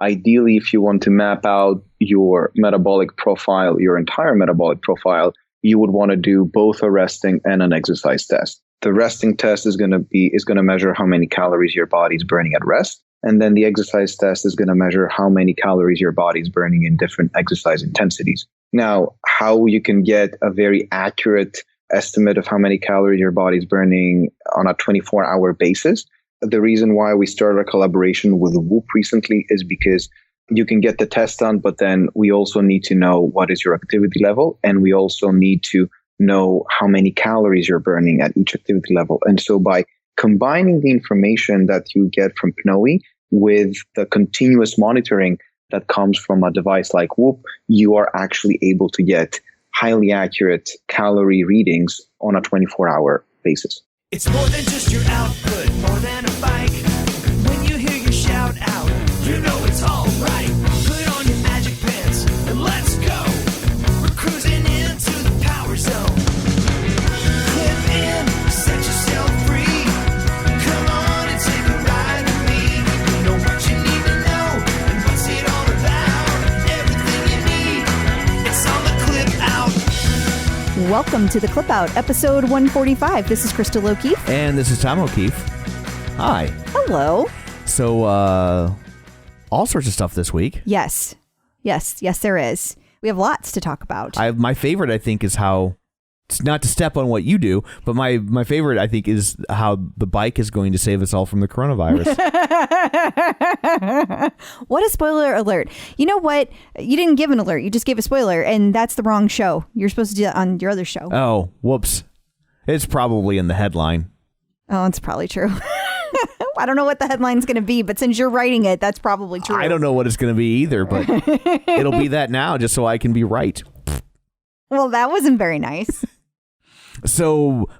ideally, if you want to map out your metabolic profile, your entire metabolic profile, you would want to do both a resting and an exercise test. The resting test is going to measure how many calories your body's burning at rest. And then the exercise test is going to measure how many calories your body's burning in different exercise intensities. Now, how you can get a very accurate estimate of how many calories your body's burning on a 24-hour basis. The reason why we started a collaboration with Whoop recently is because you can get the test done, but then we also need to know what is your activity level. And we also need to know how many calories you're burning at each activity level. And so by combining the information that you get from PNOE with the continuous monitoring that comes from a device like Whoop, you are actually able to get highly accurate calorie readings on a 24-hour basis. It's more than just your output, more than a bike. When you hear your shout out, you know it's all right. Put on your magic pants and let's go. We're cruising into the power zone. Clip in, set yourself free. Come on and take a ride with me. Know what you need to know and what's it all about. Everything you need, it's on the Clip Out. Welcome to the Clip Out, episode 145. This is Crystal O'Keefe. And this is Tom O'Keefe. Hi. Hello. So, all sorts of stuff this week. Yes, there is. We have lots to talk about. My favorite, I think, is how, it's not to step on what you do, but my favorite, I think, is how the bike is going to save us all from the coronavirus. What a spoiler alert. You know what? You didn't give an alert. You just gave a spoiler, and that's the wrong show. You're supposed to do that on your other show. Oh, whoops. It's probably in the headline. Oh, it's probably true. I don't know what the headline's going to be, but since you're writing it, that's probably true. I don't know what it's going to be either, but it'll be that now just so I can be right. Well, that wasn't very nice. So,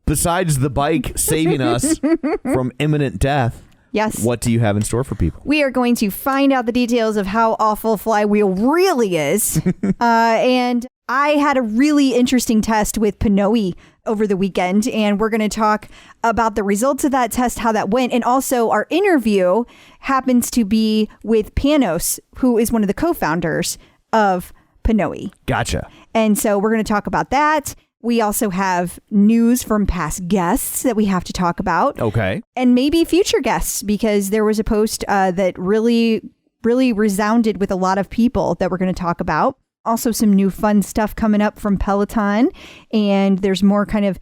besides the bike saving us from imminent death, yes, what do you have in store for people? We are going to find out the details of how awful Flywheel really is. And I had a really interesting test with PNOE over the weekend, and we're going to talk about the results of that test, how that went, and also our interview happens to be with Panos, who is one of the co-founders of PNOE. Gotcha. And so we're going to talk about that. We also have news from past guests that we have to talk about. Okay. And maybe future guests, because there was a post that really resounded with a lot of people that we're going to talk about. Also some new fun stuff coming up from Peloton. And there's more kind of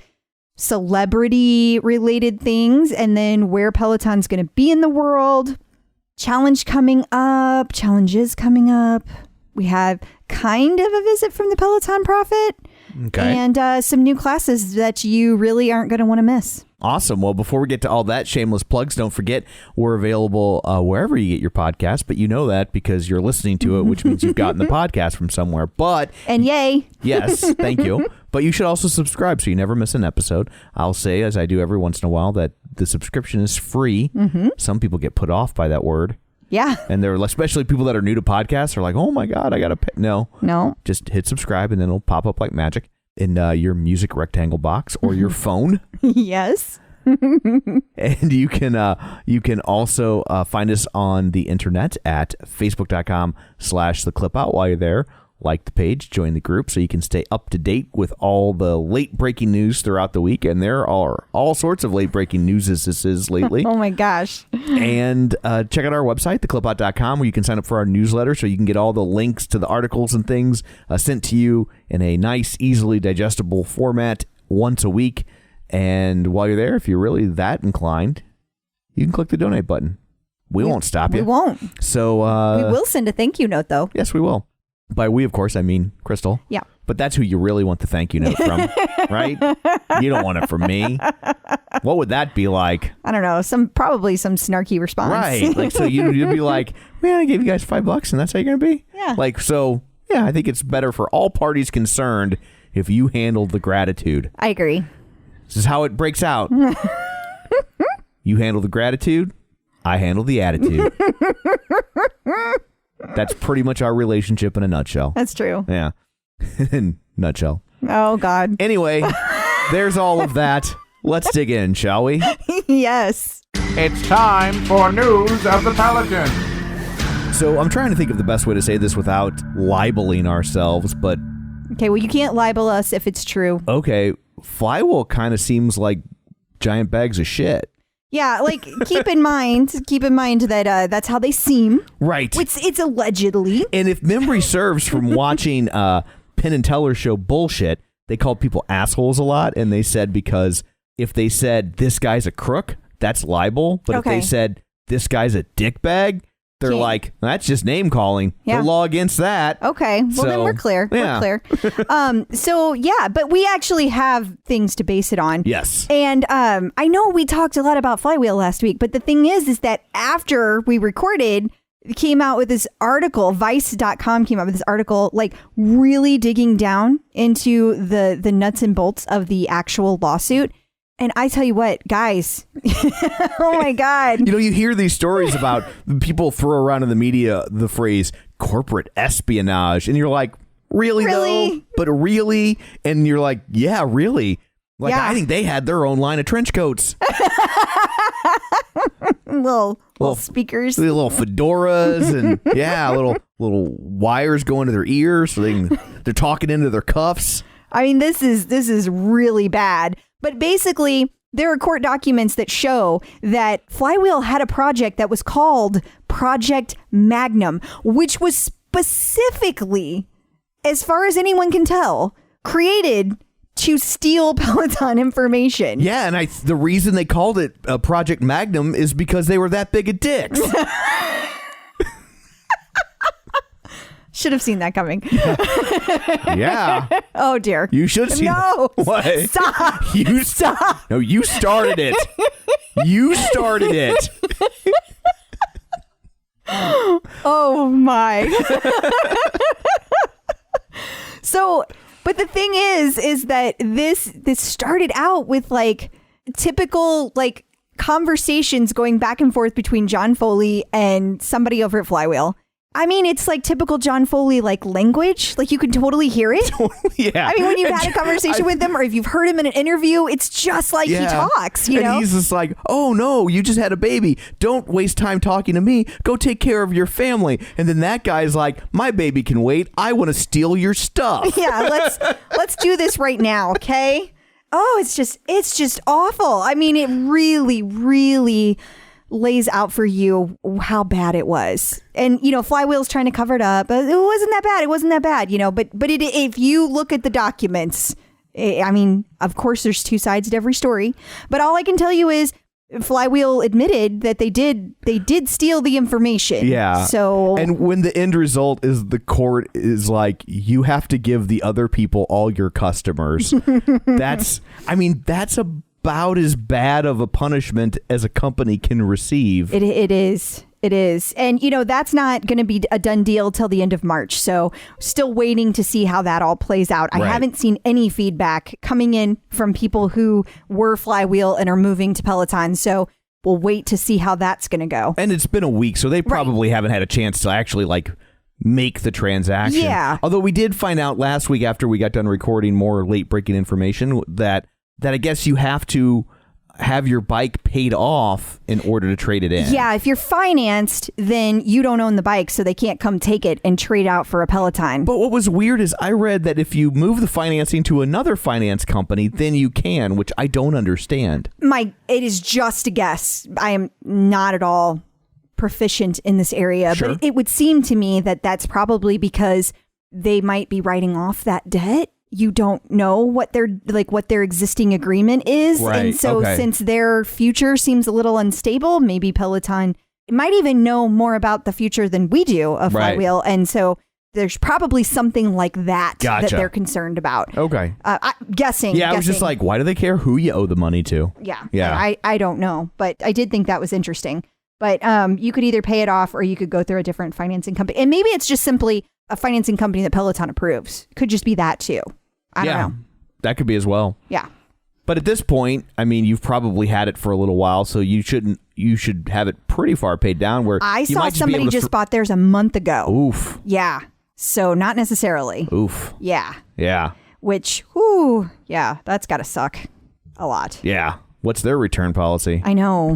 celebrity related things. And then where Peloton's going to be in the world. Challenges coming up. We have kind of a visit from the Peloton Prophet. Okay. And some new classes that you really aren't going to want to miss. Awesome. Well, before we get to all that, shameless plugs, don't forget we're available wherever you get your podcast, but you know that because you're listening to it, which means you've gotten the podcast from somewhere. But and yay. Yes, thank you. But you should also subscribe so you never miss an episode. I'll say, as I do every once in a while, that the subscription is free. Mm-hmm. Some people get put off by that word. Yeah. And they're especially people that are new to podcasts are like, oh my God, I got to pay. No. Just hit subscribe and then it'll pop up like magic in your music rectangle box or your phone. Yes. And you can also find us on the internet at facebook.com/theclipout. While you're there, like the page, join the group so you can stay up to date with all the late breaking news throughout the week. And there are all sorts of late breaking news lately. Oh my gosh. And check out our website, theclipout.com, where you can sign up for our newsletter so you can get all the links to the articles and things sent to you in a nice, easily digestible format once a week. And while you're there, if you're really that inclined, you can click the donate button. We won't stop you. We won't. So we will send a thank you note, though. Yes, we will. By we, of course, I mean Crystal. Yeah. But that's who you really want the thank you note from, right? You don't want it from me. What would that be like? I don't know. Probably some snarky response. Right. Like, so you'd be like, man, I gave you guys $5 and that's how you're going to be? Yeah. Like, so, yeah, I think it's better for all parties concerned if you handle the gratitude. I agree. This is how it breaks out. You handle the gratitude, I handle the attitude. That's pretty much our relationship in a nutshell. That's true. Yeah. Nutshell. Oh, God. Anyway, there's all of that. Let's dig in, shall we? Yes. It's time for news of the Peloton. So I'm trying to think of the best way to say this without libeling ourselves, but... Okay, well, you can't libel us if it's true. Okay, flywheel kind of seems like giant bags of shit. Yeah, like, keep in mind that that's how they seem. Right. It's allegedly. And if memory serves from watching Penn and Teller's show Bullshit, they called people assholes a lot, and they said because if they said, this guy's a crook, that's libel. But if they said, this guy's a dickbag, they're like, that's just name calling. Yeah. The law against that. Okay. Well, then we're clear. Yeah. We're clear. So, yeah, but we actually have things to base it on. Yes. And I know we talked a lot about Flywheel last week, but the thing is that after we recorded, it came out with this article, Vice.com came out with this article, like really digging down into the nuts and bolts of the actual lawsuit. And I tell you what, guys, oh my God. You know, you hear these stories about people throw around in the media the phrase corporate espionage, and you're like, really? Though? But really? And you're like, yeah, really? Like, I think they had their own line of trench coats. little speakers. Little fedoras and, little wires going to their ears so they're talking into their cuffs. I mean, this is really bad. But basically, there are court documents that show that Flywheel had a project that was called Project Magnum, which was specifically, as far as anyone can tell, created to steal Peloton information. Yeah, and the reason they called it Project Magnum is because they were that big of dicks. Should have seen that coming. Yeah. Oh, dear. You should see No. What? Stop. Stop. No, you started it. You started it. Oh, my. So, but the thing is that this started out with like typical like conversations going back and forth between John Foley and somebody over at Flywheel. I mean, it's like typical John Foley like language. Like you can totally hear it. Yeah. I mean, when you've had a conversation with him or if you've heard him in an interview, it's just like he talks, you know? And he's just like, oh no, you just had a baby. Don't waste time talking to me. Go take care of your family. And then that guy's like, my baby can wait. I want to steal your stuff. Yeah, let's do this right now, okay? Oh, it's just awful. I mean, it really, really lays out for you how bad it was. And, you know, Flywheel's trying to cover it up. It wasn't that bad. It wasn't that bad, you know, but if you look at the documents, I mean, of course, there's two sides to every story. But all I can tell you is Flywheel admitted that they did steal the information. Yeah. So, and when the end result is the court is like, you have to give the other people all your customers. That's about as bad of a punishment as a company can receive. It is. And, you know, that's not going to be a done deal till the end of March. So still waiting to see how that all plays out. Right. I haven't seen any feedback coming in from people who were Flywheel and are moving to Peloton. So we'll wait to see how that's going to go. And it's been a week, so they probably haven't had a chance to actually like make the transaction. Yeah. Although we did find out last week after we got done recording more late breaking information that I guess you have to have your bike paid off in order to trade it in. Yeah, if you're financed, then you don't own the bike, so they can't come take it and trade out for a Peloton. But what was weird is I read that if you move the financing to another finance company, then you can, which I don't understand. It is just a guess. I am not at all proficient in this area, Sure. but it would seem to me that that's probably because they might be writing off that debt. You don't know what their existing agreement is. Right. And so Okay. since their future seems a little unstable, maybe Peloton might even know more about the future than we do of Right. Flywheel. And so there's probably something like that Gotcha. that they're concerned about. Okay. Guessing. Yeah, I was just like, why do they care who you owe the money to? Yeah. Yeah. I don't know, but I did think that was interesting. But you could either pay it off or you could go through a different financing company. And maybe it's just simply a financing company that Peloton approves. Could just be that too. I don't know. That could be as well. Yeah. But at this point, I mean, you've probably had it for a little while, so you should have it pretty far paid down where I you saw might somebody just just bought theirs a month ago. Oof. Yeah. So not necessarily. Oof. Yeah. Yeah. Which, whoo, yeah, that's got to suck a lot. Yeah. What's their return policy? I know.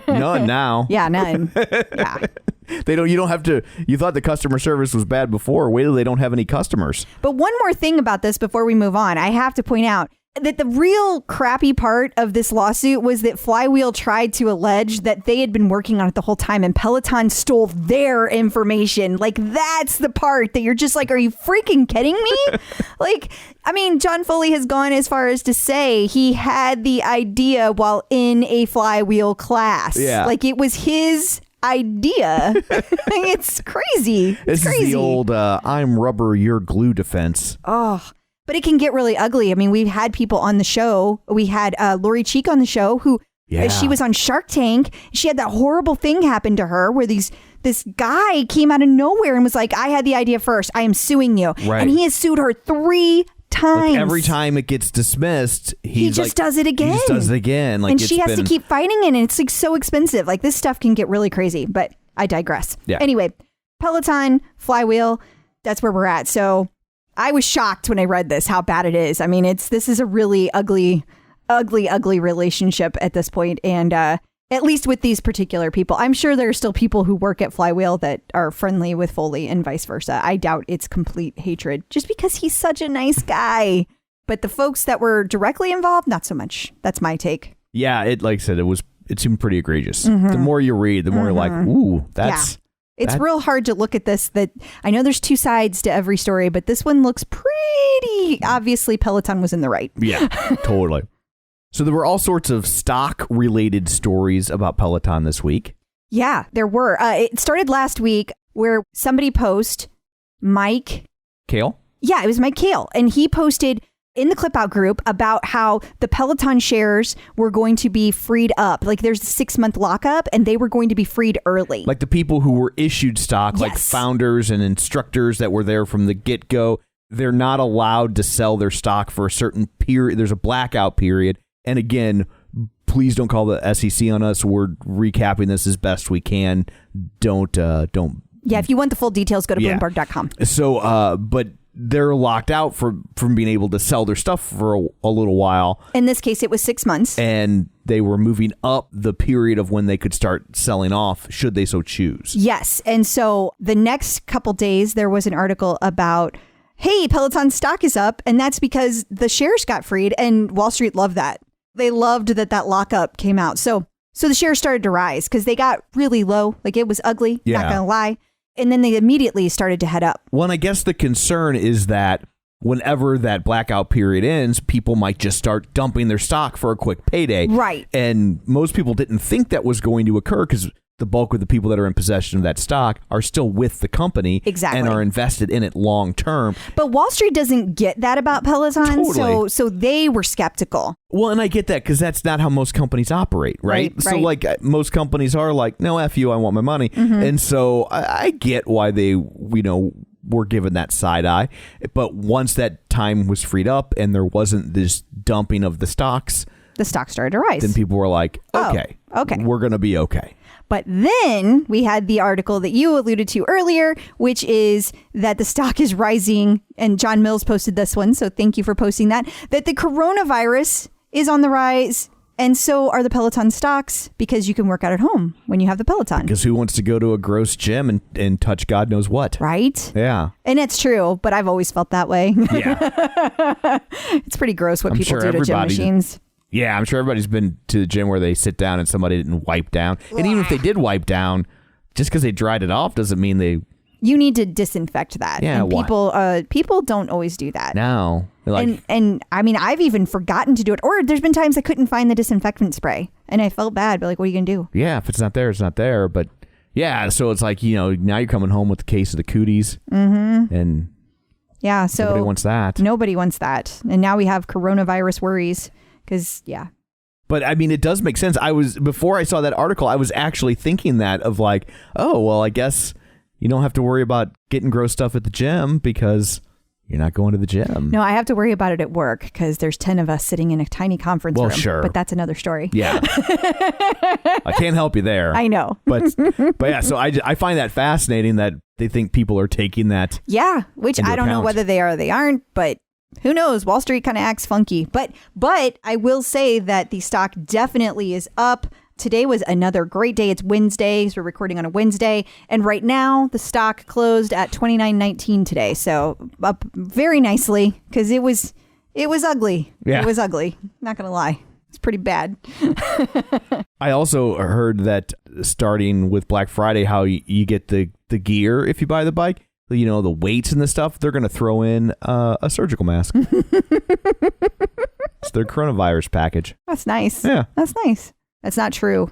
None now. Yeah, none. Yeah. You don't have to. You thought the customer service was bad before. Wait till they don't have any customers. But one more thing about this before we move on, I have to point out that the real crappy part of this lawsuit was that Flywheel tried to allege that they had been working on it the whole time and Peloton stole their information. Like, that's the part that you're just like, are you freaking kidding me? Like, I mean, John Foley has gone as far as to say he had the idea while in a Flywheel class. Yeah. Like, it was his idea. It's crazy. This crazy. is the old I'm rubber, you're glue defense. Oh, but it can get really ugly. I mean, we've had people on the show. We had Lori Cheek on the show who she was on Shark Tank. She had that horrible thing happen to her where this guy came out of nowhere and was like, I had the idea first. I am suing you. Right. And he has sued her 3 times. Like every time it gets dismissed, he just does it again. He just does it again. Like, and she has to keep fighting it. And it's like so expensive. Like, this stuff can get really crazy. But I digress. Yeah. Anyway, Peloton, Flywheel, that's where we're at. So I was shocked when I read this, how bad it is. I mean, this is a really ugly relationship at this point. And at least with these particular people, I'm sure there are still people who work at Flywheel that are friendly with Foley and vice versa. I doubt it's complete hatred just because he's such a nice guy. But the folks that were directly involved, not so much. That's my take. Yeah, like I said, it seemed pretty egregious. The more you read, the more you're like, ooh, that's... Yeah. It's real hard to look at this. That I know there's 2 sides to every story, but this one looks pretty obviously Peloton was in the right. Yeah, totally. So there were all sorts of stock related stories about Peloton this week. Yeah, there were. It started last week where somebody posted Mike Kale? Yeah, it was Mike Kale. And he posted in the Clip Out group about how the Peloton shares were going to be freed up. Like, there's a 6-month lockup and they were going to be freed early. Like the people who were issued stock, like founders and instructors that were there from the get-go, they're not allowed to sell their stock for a certain period. There's a blackout period. And again, please don't call the SEC on us. We're recapping this as best we can. Don't. Yeah, if you want the full details, go to Bloomberg.com. So, but they're locked out from being able to sell their stuff for a little while. In this case, it was 6 months. And they were moving up the period of when they could start selling off, should they so choose. Yes. And so the next couple days, there was an article about, hey, Peloton stock is up. And that's because the shares got freed. And Wall Street loved that. They loved that lockup came out. So the shares started to rise because they got really low. Like, it was ugly. Yeah. Not going to lie. And then they immediately started to head up. Well, and I guess the concern is that whenever that blackout period ends, people might just start dumping their stock for a quick payday. Right. And most people didn't think that was going to occur because the bulk of the people that are in possession of that stock are still with the company. Exactly. And are invested in it long term. But Wall Street doesn't get that about Peloton. Totally. So they were skeptical. Well, and I get that because that's not how most companies operate, right? So like most companies are like, no, F you, I want my money. Mm-hmm. And so I get why they, were given that side eye. But once that time was freed up and there wasn't this dumping of the stocks, the stock started to rise. then people were like, okay, we're going to be okay. But then we had the article that you alluded to earlier, which is that the stock is rising. And John Mills posted this one. So thank you for posting that the coronavirus is on the rise. And so are the Peloton stocks, because you can work out at home when you have the Peloton. Because who wants to go to a gross gym and touch God knows what? Right? Yeah. And it's true, but I've always felt that way. Yeah. It's pretty gross what people do to gym machines. Yeah, I'm sure everybody's been to the gym where they sit down and somebody didn't wipe down. And even if they did wipe down, just because they dried it off doesn't mean they... You need to disinfect that. Yeah, and people don't always do that. No. Like, and I mean, I've even forgotten to do it. Or there's been times I couldn't find the disinfectant spray. And I felt bad. But like, what are you going to do? Yeah, if it's not there, it's not there. But yeah, so it's like, now you're coming home with the case of the cooties. Mm-hmm. And yeah, so nobody wants that. Nobody wants that. And now we have coronavirus worries. Because, yeah. But I mean, it does make sense. Before I saw that article, I was actually thinking that of like, oh, well, I guess you don't have to worry about getting gross stuff at the gym because you're not going to the gym. No, I have to worry about it at work because there's 10 of us sitting in a tiny conference room. Well, sure. But that's another story. Yeah. I can't help you there. I know. But yeah, so I find that fascinating that they think people are taking that. Yeah, which I don't know whether they are or they aren't, but Who knows? Wall Street kind of acts funky. But I will say that the stock definitely is up. Today was another great day. It's Wednesday, so we're recording on a Wednesday. And right now, the stock closed at $29.19 today. So up very nicely because it was ugly. Yeah. It was ugly. Not going to lie. It's pretty bad. I also heard that starting with Black Friday, how you get the gear if you buy the bike, you know, the weights and the stuff, they're going to throw in a surgical mask. It's their coronavirus package. That's nice. Yeah. That's nice. That's not true.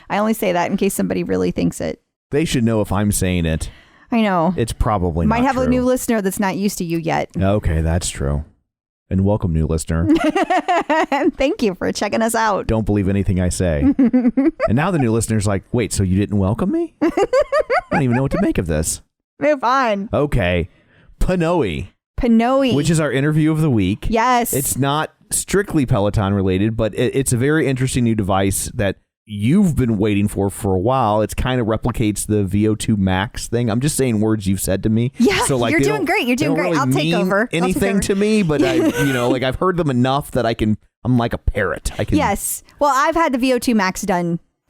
I only say that in case somebody really thinks it. They should know if I'm saying it. I know. It's probably Might not have true. a new listener that's not used to you yet. Okay, that's true. And welcome, new listener. Thank you for checking us out. Don't believe anything I say. And now the new listener's like, wait, so you didn't welcome me? I don't even know what to make of this. Move on. Okay. PNOE. PNOE. Which is our interview of the week. Yes. It's not strictly Peloton related, but it's a very interesting new device that you've been waiting for a while. It kind of replicates the VO2 Max thing. I'm just saying words you've said to me. Yeah, so like you're doing great. You're doing great. Really I'll take over. Anything to me, but I've heard them enough that I'm like a parrot. I can. Yes. Well, I've had the VO2 Max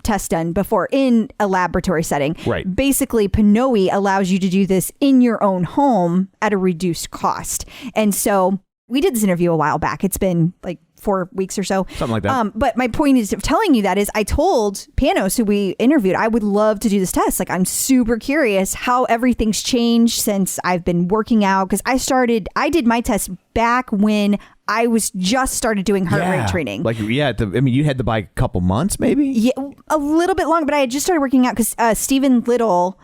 test done before in a laboratory setting. Right. Basically, PNOE allows you to do this in your own home at a reduced cost. And so we did this interview a while back. It's been like 4 weeks or so. Something like that. But my point is of telling you that is I told Panos, who we interviewed, I would love to do this test. Like, I'm super curious how everything's changed since I've been working out. Because I did my test back when I was just started doing heart rate training. Like, yeah, you had to buy a couple months maybe? Yeah, a little bit long, but I had just started working out because Stephen Little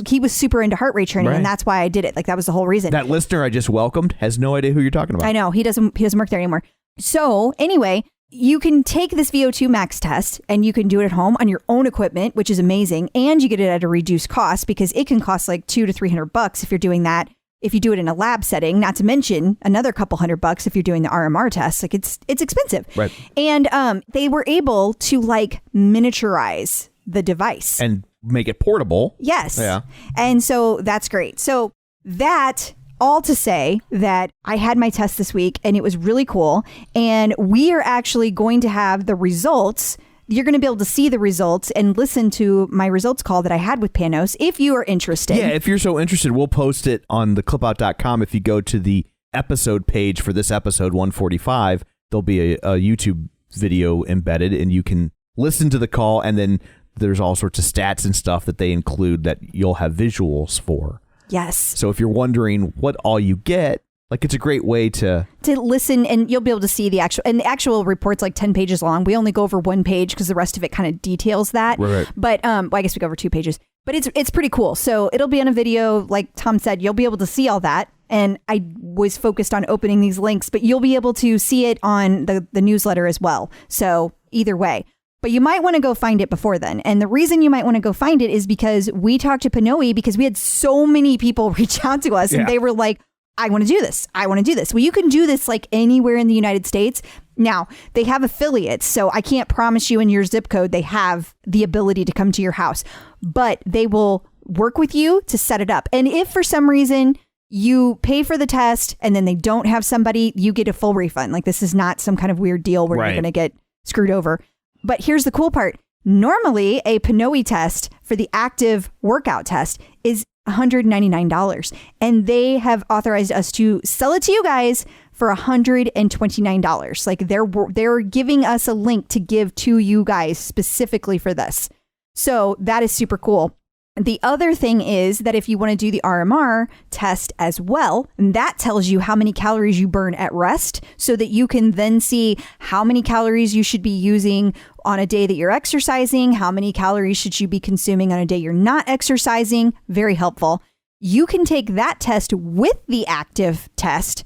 he was super into heart rate training, right. and that's why I did it. Like, that was the whole reason. That listener I just welcomed has no idea who you're talking about. I know, he doesn't work there anymore. So anyway, you can take this VO2 Max test and you can do it at home on your own equipment, which is amazing. And you get it at a reduced cost because it can cost like $200 to $300 if you're doing that. If you do it in a lab setting, not to mention another couple $100 if you're doing the RMR test. Like, it's expensive. Right. And they were able to like miniaturize the device and make it portable. Yes. Yeah. And so that's great. So that all to say that I had my test this week and it was really cool. And we are actually going to have the results. You're going to be able to see the results and listen to my results call that I had with Panos if you are interested. Yeah, if you're so interested, we'll post it on theclipout.com. If you go to the episode page for this episode 145, there'll be a YouTube video embedded and you can listen to the call, and then there's all sorts of stats and stuff that they include that you'll have visuals for. Yes. So if you're wondering what all you get, like, it's a great way to listen, and you'll be able to see the actual report's like 10 pages long. We only go over one page because the rest of it kind of details that. Right. But well, I guess we go over 2 pages. But it's pretty cool. So it'll be on a video, like Tom said. You'll be able to see all that. And I was focused on opening these links, but you'll be able to see it on the newsletter as well. So either way. But you might want to go find it before then. And the reason you might want to go find it is because we talked to PNOE because we had so many people reach out to us and they were like, I want to do this. I want to do this. Well, you can do this like anywhere in the United States. Now, they have affiliates, so I can't promise you in your zip code they have the ability to come to your house, but they will work with you to set it up. And if for some reason you pay for the test and then they don't have somebody, you get a full refund. Like, this is not some kind of weird deal where you're going to get screwed over. But here's the cool part. Normally, a PNOE test for the active workout test is $199. And they have authorized us to sell it to you guys for $129. Like, they're giving us a link to give to you guys specifically for this. So that is super cool. The other thing is that if you want to do the RMR test as well, and that tells you how many calories you burn at rest so that you can then see how many calories you should be using on a day that you're exercising, how many calories should you be consuming on a day you're not exercising. Very helpful. You can take that test with the active test.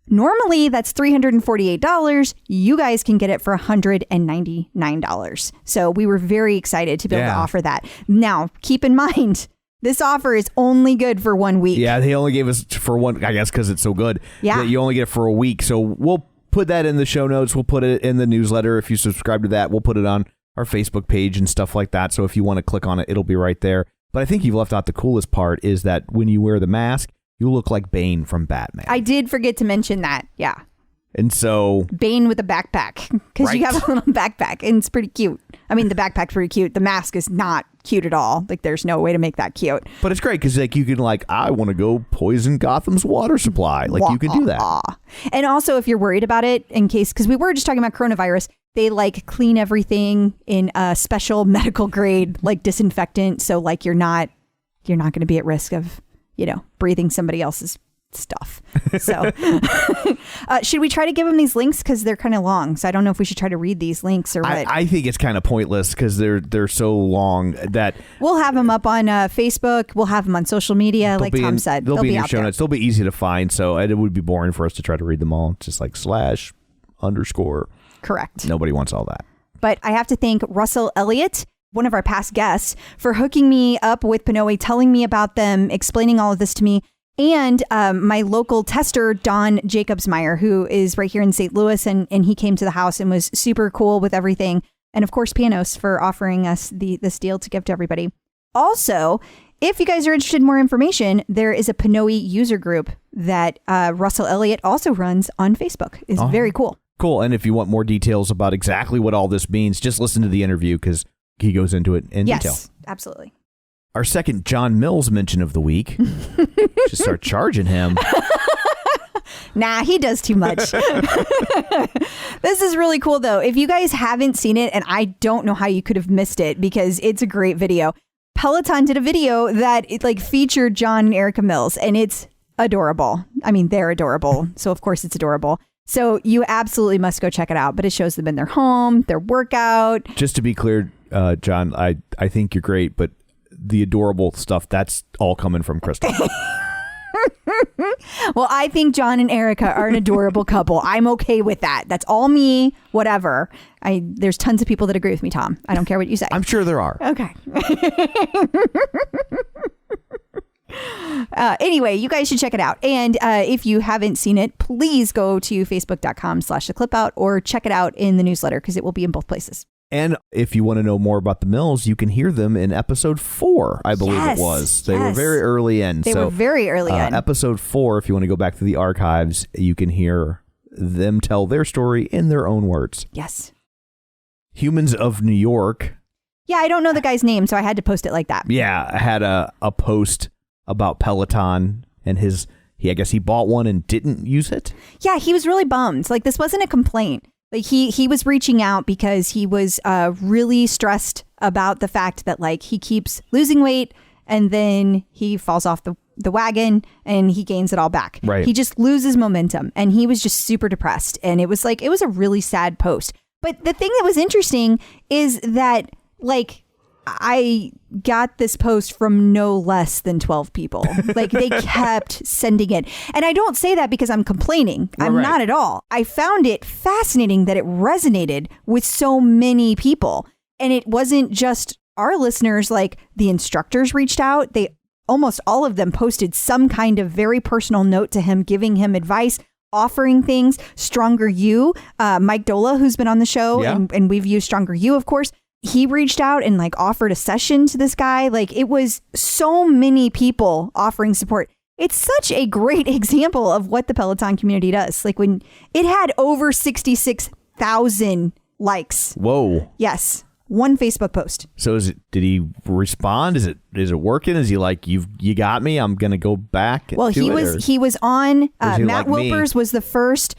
Normally, that's $348. You guys can get it for $199. So we were very excited to be able to offer that. Now, keep in mind, this offer is only good for 1 week. Yeah, they only gave us for one, I guess, because it's so good. Yeah. You only get it for a week. So we'll put that in the show notes. We'll put it in the newsletter. If you subscribe to that, we'll put it on our Facebook page and stuff like that. So if you want to click on it, it'll be right there. But I think you've left out the coolest part is that when you wear the mask, You look like Bane from Batman. I did forget to mention that. Yeah. And so Bane with a backpack, because you have a little backpack and it's pretty cute. I mean, the backpack's pretty cute. The mask is not cute at all. Like, there's no way to make that cute. But it's great because like you can like, I want to go poison Gotham's water supply. Like you can do that. And also, if you're worried about it, in case, because we were just talking about coronavirus, they like clean everything in a special medical grade like disinfectant. So like you're not going to be at risk of, breathing somebody else's stuff. So should we try to give them these links, because they're kind of long, so I don't know if we should try to read these links or what. I think it's kind of pointless because they're so long that we'll have them up on Facebook, we'll have them on social media, like Tom said. They'll be in your show notes. They'll be easy to find, so it would be boring for us to try to read them all. Just like /_ correct. Nobody wants all that. But I have to thank Russell Elliott, one of our past guests, for hooking me up with PNOE, telling me about them, explaining all of this to me. And my local tester, Don Jacobsmeyer, who is right here in St. Louis, and he came to the house and was super cool with everything. And of course, Panos for offering us this deal to give to everybody. Also, if you guys are interested in more information, there is a PNOE user group that Russell Elliott also runs on Facebook. It's very cool. Cool. And if you want more details about exactly what all this means, just listen to the interview because he goes into it in detail. Yes, absolutely. Our second John Mills mention of the week. Should start charging him. Nah, he does too much. This is really cool, though. If you guys haven't seen it, and I don't know how you could have missed it because it's a great video. Peloton did a video that featured John and Erica Mills, and it's adorable. I mean, they're adorable. So, of course, it's adorable. So you absolutely must go check it out. But it shows them in their home, their workout. Just to be clear, John, I think you're great, but the adorable stuff, that's all coming from Crystal. Well, I think John and Erica are an adorable couple. I'm okay with that. That's all me, whatever. There's tons of people that agree with me, Tom. I don't care what you say. I'm sure there are. Okay. Anyway, you guys should check it out. And if you haven't seen it, please go to facebook.com/theclipout or check it out in the newsletter because it will be in both places. And if you want to know more about the Mills, you can hear them in episode 4, I believe it was. They were very early in. They were very early in. Episode 4, if you want to go back to the archives, you can hear them tell their story in their own words. Yes. Humans of New York. Yeah, I don't know the guy's name, so I had to post it like that. Yeah, I had a post about Peloton and I guess he bought one and didn't use it. Yeah, he was really bummed. Like, this wasn't a complaint. Like, he was reaching out because he was really stressed about the fact that he keeps losing weight and then he falls off the wagon and he gains it all back. Right. He just loses momentum and he was just super depressed. And it was a really sad post. But the thing that was interesting is that I got this post from no less than 12 people. They kept sending it. And I don't say that because I'm complaining. I'm not at all. I found it fascinating that it resonated with so many people. And it wasn't just our listeners. The instructors reached out. Almost all of them posted some kind of very personal note to him, giving him advice, offering things. Stronger You, Mike Dola, who's been on the show, and we've used Stronger You, of course. He reached out and offered a session to this guy. It was so many people offering support. It's such a great example of what the Peloton community does. When it had over 66,000 likes. Whoa. Yes. One Facebook post. So did he respond? Is it working? Is he you got me? I'm going to go back. Well, he was on, Matt Wilpers was the first.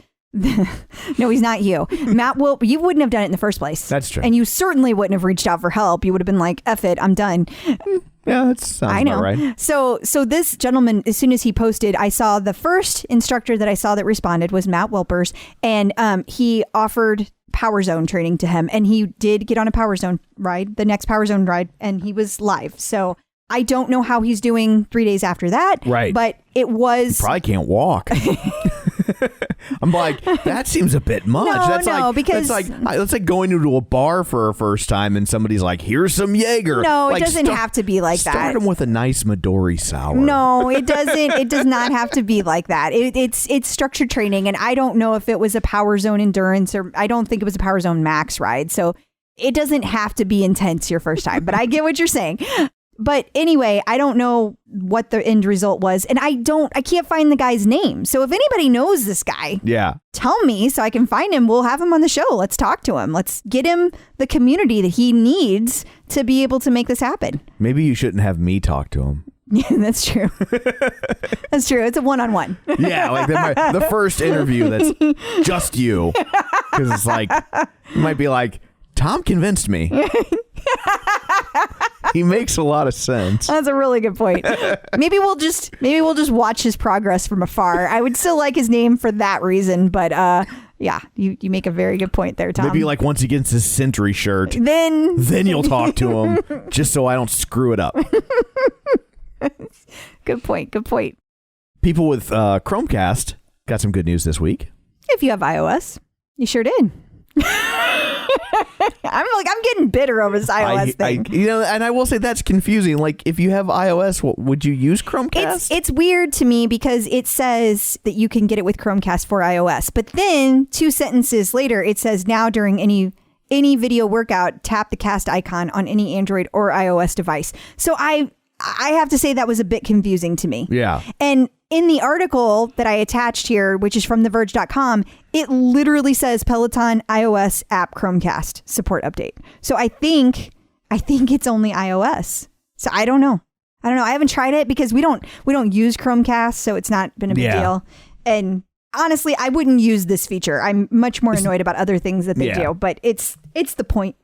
No, he's not you. Matt you wouldn't have done it in the first place. That's true. And you certainly wouldn't have reached out for help. You would have been like, F it, I'm done. Yeah, that sounds about right. So this gentleman, as soon as he posted, I saw the first instructor that I saw that responded was Matt Wilpers. And he offered Power Zone training to him. And he did get on a Power Zone ride, the next Power Zone ride, and he was live. So I don't know how he's doing 3 days after that. Right. But it was... He probably can't walk. I'm like, that seems a bit much. Because that's like going into a bar for a first time and somebody's like, here's some Jaeger. No, it doesn't have to be like that. Start them with a nice Midori sour. No, it doesn't. It does not have to be like that. It's structured training, and I don't know if it was a Power Zone Endurance or I don't think it was a Power Zone Max ride. So it doesn't have to be intense your first time, but I get what you're saying. But anyway, I don't know what the end result was. And I can't find the guy's name. So if anybody knows this guy, tell me so I can find him. We'll have him on the show. Let's talk to him. Let's get him the community that he needs to be able to make this happen. Maybe you shouldn't have me talk to him. Yeah, that's true. That's true. It's a one-on-one. Yeah, like the first interview that's just you. Because it's like, you might be like, Tom convinced me. He makes a lot of sense. That's a really good point. Maybe we'll just watch his progress from afar. I would still like his name for that reason, but yeah, you make a very good point there, Tom. Maybe like once he gets his Sentry shirt, then you'll talk to him just so I don't screw it up. Good point. Good point. People with Chromecast got some good news this week. If you have iOS, you sure did. I'm getting bitter over this iOS thing. And I will say that's confusing. Like, if you have iOS, would you use Chromecast? It's weird to me because it says that you can get it with Chromecast for iOS, but then 2 sentences later, it says now during any video workout, tap the cast icon on any Android or iOS device. So I have to say that was a bit confusing to me. Yeah. And in the article that I attached here, which is from TheVerge.com, it literally says Peloton iOS app Chromecast support update. So I think it's only iOS. So I don't know. I haven't tried it because we don't use Chromecast, so it's not been a big deal. And honestly, I wouldn't use this feature. I'm much more annoyed about other things that they do, but it's the point.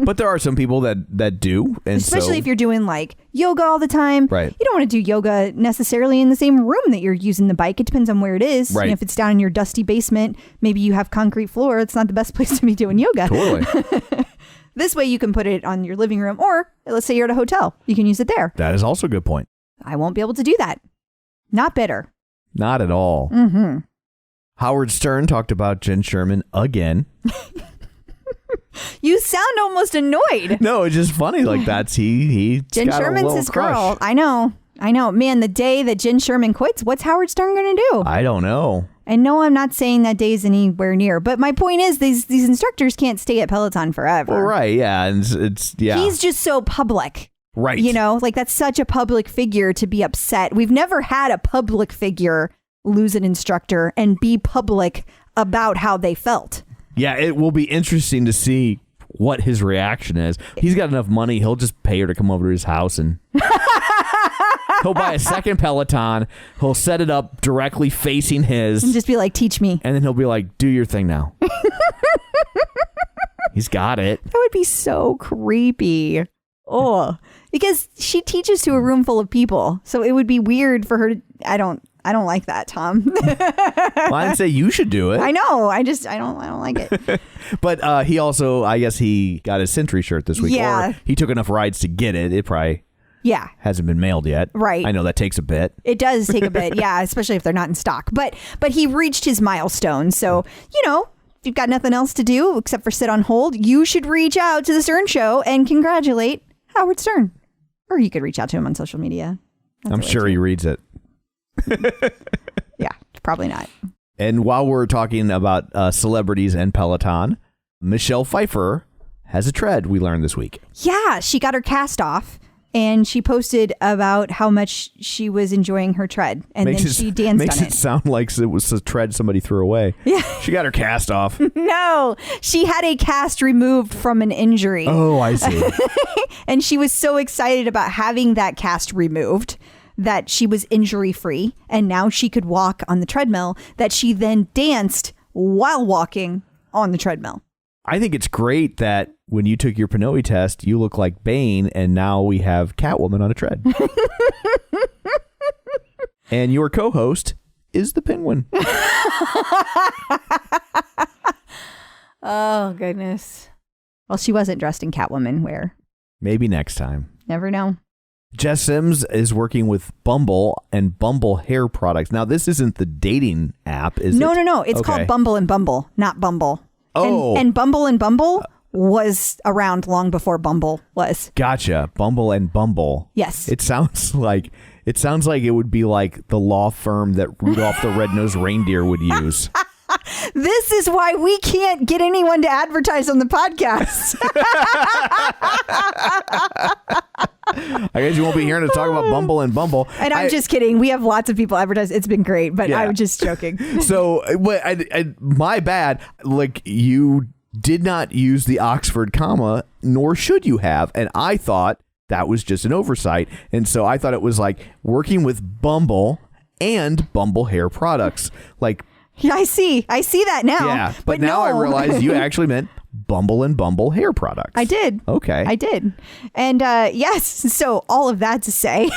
But there are some people that do. And especially if you're doing like yoga all the time. Right. You don't want to do yoga necessarily in the same room that you're using the bike. It depends on where it is. Right. And if it's down in your dusty basement, maybe you have concrete floor. It's not the best place to be doing yoga. Totally. This way you can put it on your living room, or let's say you're at a hotel. You can use it there. That is also a good point. I won't be able to do that. Not bitter. Not at all. Mm-hmm. Howard Stern talked about Jen Sherman again. You sound almost annoyed. No, it's just funny. Like he Jen got Sherman's his girl. I know. Man, the day that Jen Sherman quits, what's Howard Stern going to do? I don't know. And no, I'm not saying that day's anywhere near. But my point is, these instructors can't stay at Peloton forever. Well, right. Yeah. And it's He's just so public. Right. You know, like that's such a public figure to be upset. We've never had a public figure lose an instructor and be public about how they felt. Yeah, it will be interesting to see what his reaction is. He's got enough money, he'll just pay her to come over to his house and he'll buy a second Peloton, he'll set it up directly facing his. And just be like, teach me. And then he'll be like, do your thing now. He's got it. That would be so creepy. Oh, because she teaches to a room full of people. So it would be weird for her to, I don't like that, Tom. Well, I'd say you should do it. I know. I don't like it. But he also, I guess he got his Sentry shirt this week. Yeah. Or he took enough rides to get it. It probably hasn't been mailed yet. Right. I know that takes a bit. It does take a bit. Yeah. Especially if they're not in stock. But he reached his milestone. So, if you've got nothing else to do except for sit on hold, you should reach out to the Stern Show and congratulate Howard Stern. Or you could reach out to him on social media. I'm sure he reads it. Yeah, probably not. And while we're talking about celebrities and Peloton, Michelle Pfeiffer has a tread, we learned this week. Yeah, she got her cast off and she posted about how much she was enjoying her tread. And then she danced on it. Makes it sound like it was a tread somebody threw away. Yeah. She got her cast off. No, she had a cast removed from an injury. Oh, I see. And she was so excited about having that cast removed that she was injury free and now she could walk on the treadmill, that she then danced while walking on the treadmill. I think it's great that when you took your PNOE test, you look like Bane and now we have Catwoman on a tread. And your co-host is the Penguin. Oh, goodness. Well, she wasn't dressed in Catwoman wear. Maybe next time. Never know. Jess Sims is working with Bumble and Bumble hair products. Now, this isn't the dating app, is it? No. It's called Bumble and Bumble, not Bumble. Oh. And Bumble and Bumble was around long before Bumble was. Gotcha. Bumble and Bumble. Yes. It sounds like it would be like the law firm that Rudolph the Red-Nosed Reindeer would use. This is why we can't get anyone to advertise on the podcast. I guess you won't be hearing us talk about Bumble and Bumble. And I'm just kidding. We have lots of people advertise. It's been great, but Yeah. I'm just joking. So, my bad. Like, you did not use the Oxford comma, nor should you have. And I thought that was just an oversight. And so I thought it was like working with Bumble and Bumble hair products. Like, Yeah, I see that now. yeah. But now no. I realize you actually meant Bumble and Bumble hair products. I did. Okay. I did. And yes, so all of that to say,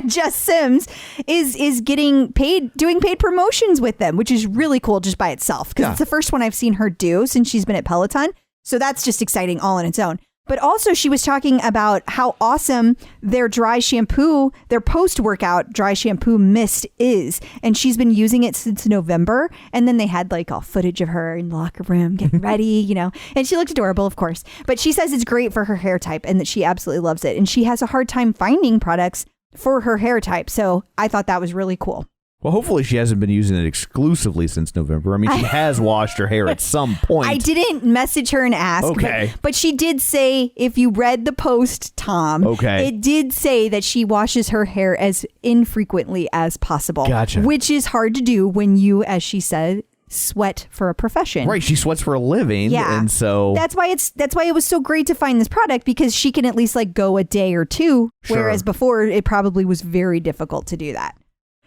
Jess Sims is getting paid, doing paid promotions with them, which is really cool just by itself. Because it's the first one I've seen her do since she's been at Peloton. So that's just exciting all on its own. But also she was talking about how awesome their dry shampoo, their post-workout dry shampoo mist is. And she's been using it since November. And then they had like all footage of her in the locker room getting ready, you know, and she looked adorable, of course. But she says it's great for her hair type and that she absolutely loves it. And she has a hard time finding products for her hair type. So I thought that was really cool. Well, hopefully she hasn't been using it exclusively since November. I mean, she has washed her hair at some point. I didn't message her and ask. Okay. But she did say, if you read the post, Tom, it did say that she washes her hair as infrequently as possible. Gotcha. Which is hard to do when you, as she said, sweat for a profession. Right. She sweats for a living. Yeah. And so that's why it was so great to find this product, because she can at least like go a day or two. Sure. Whereas before it probably was very difficult to do that.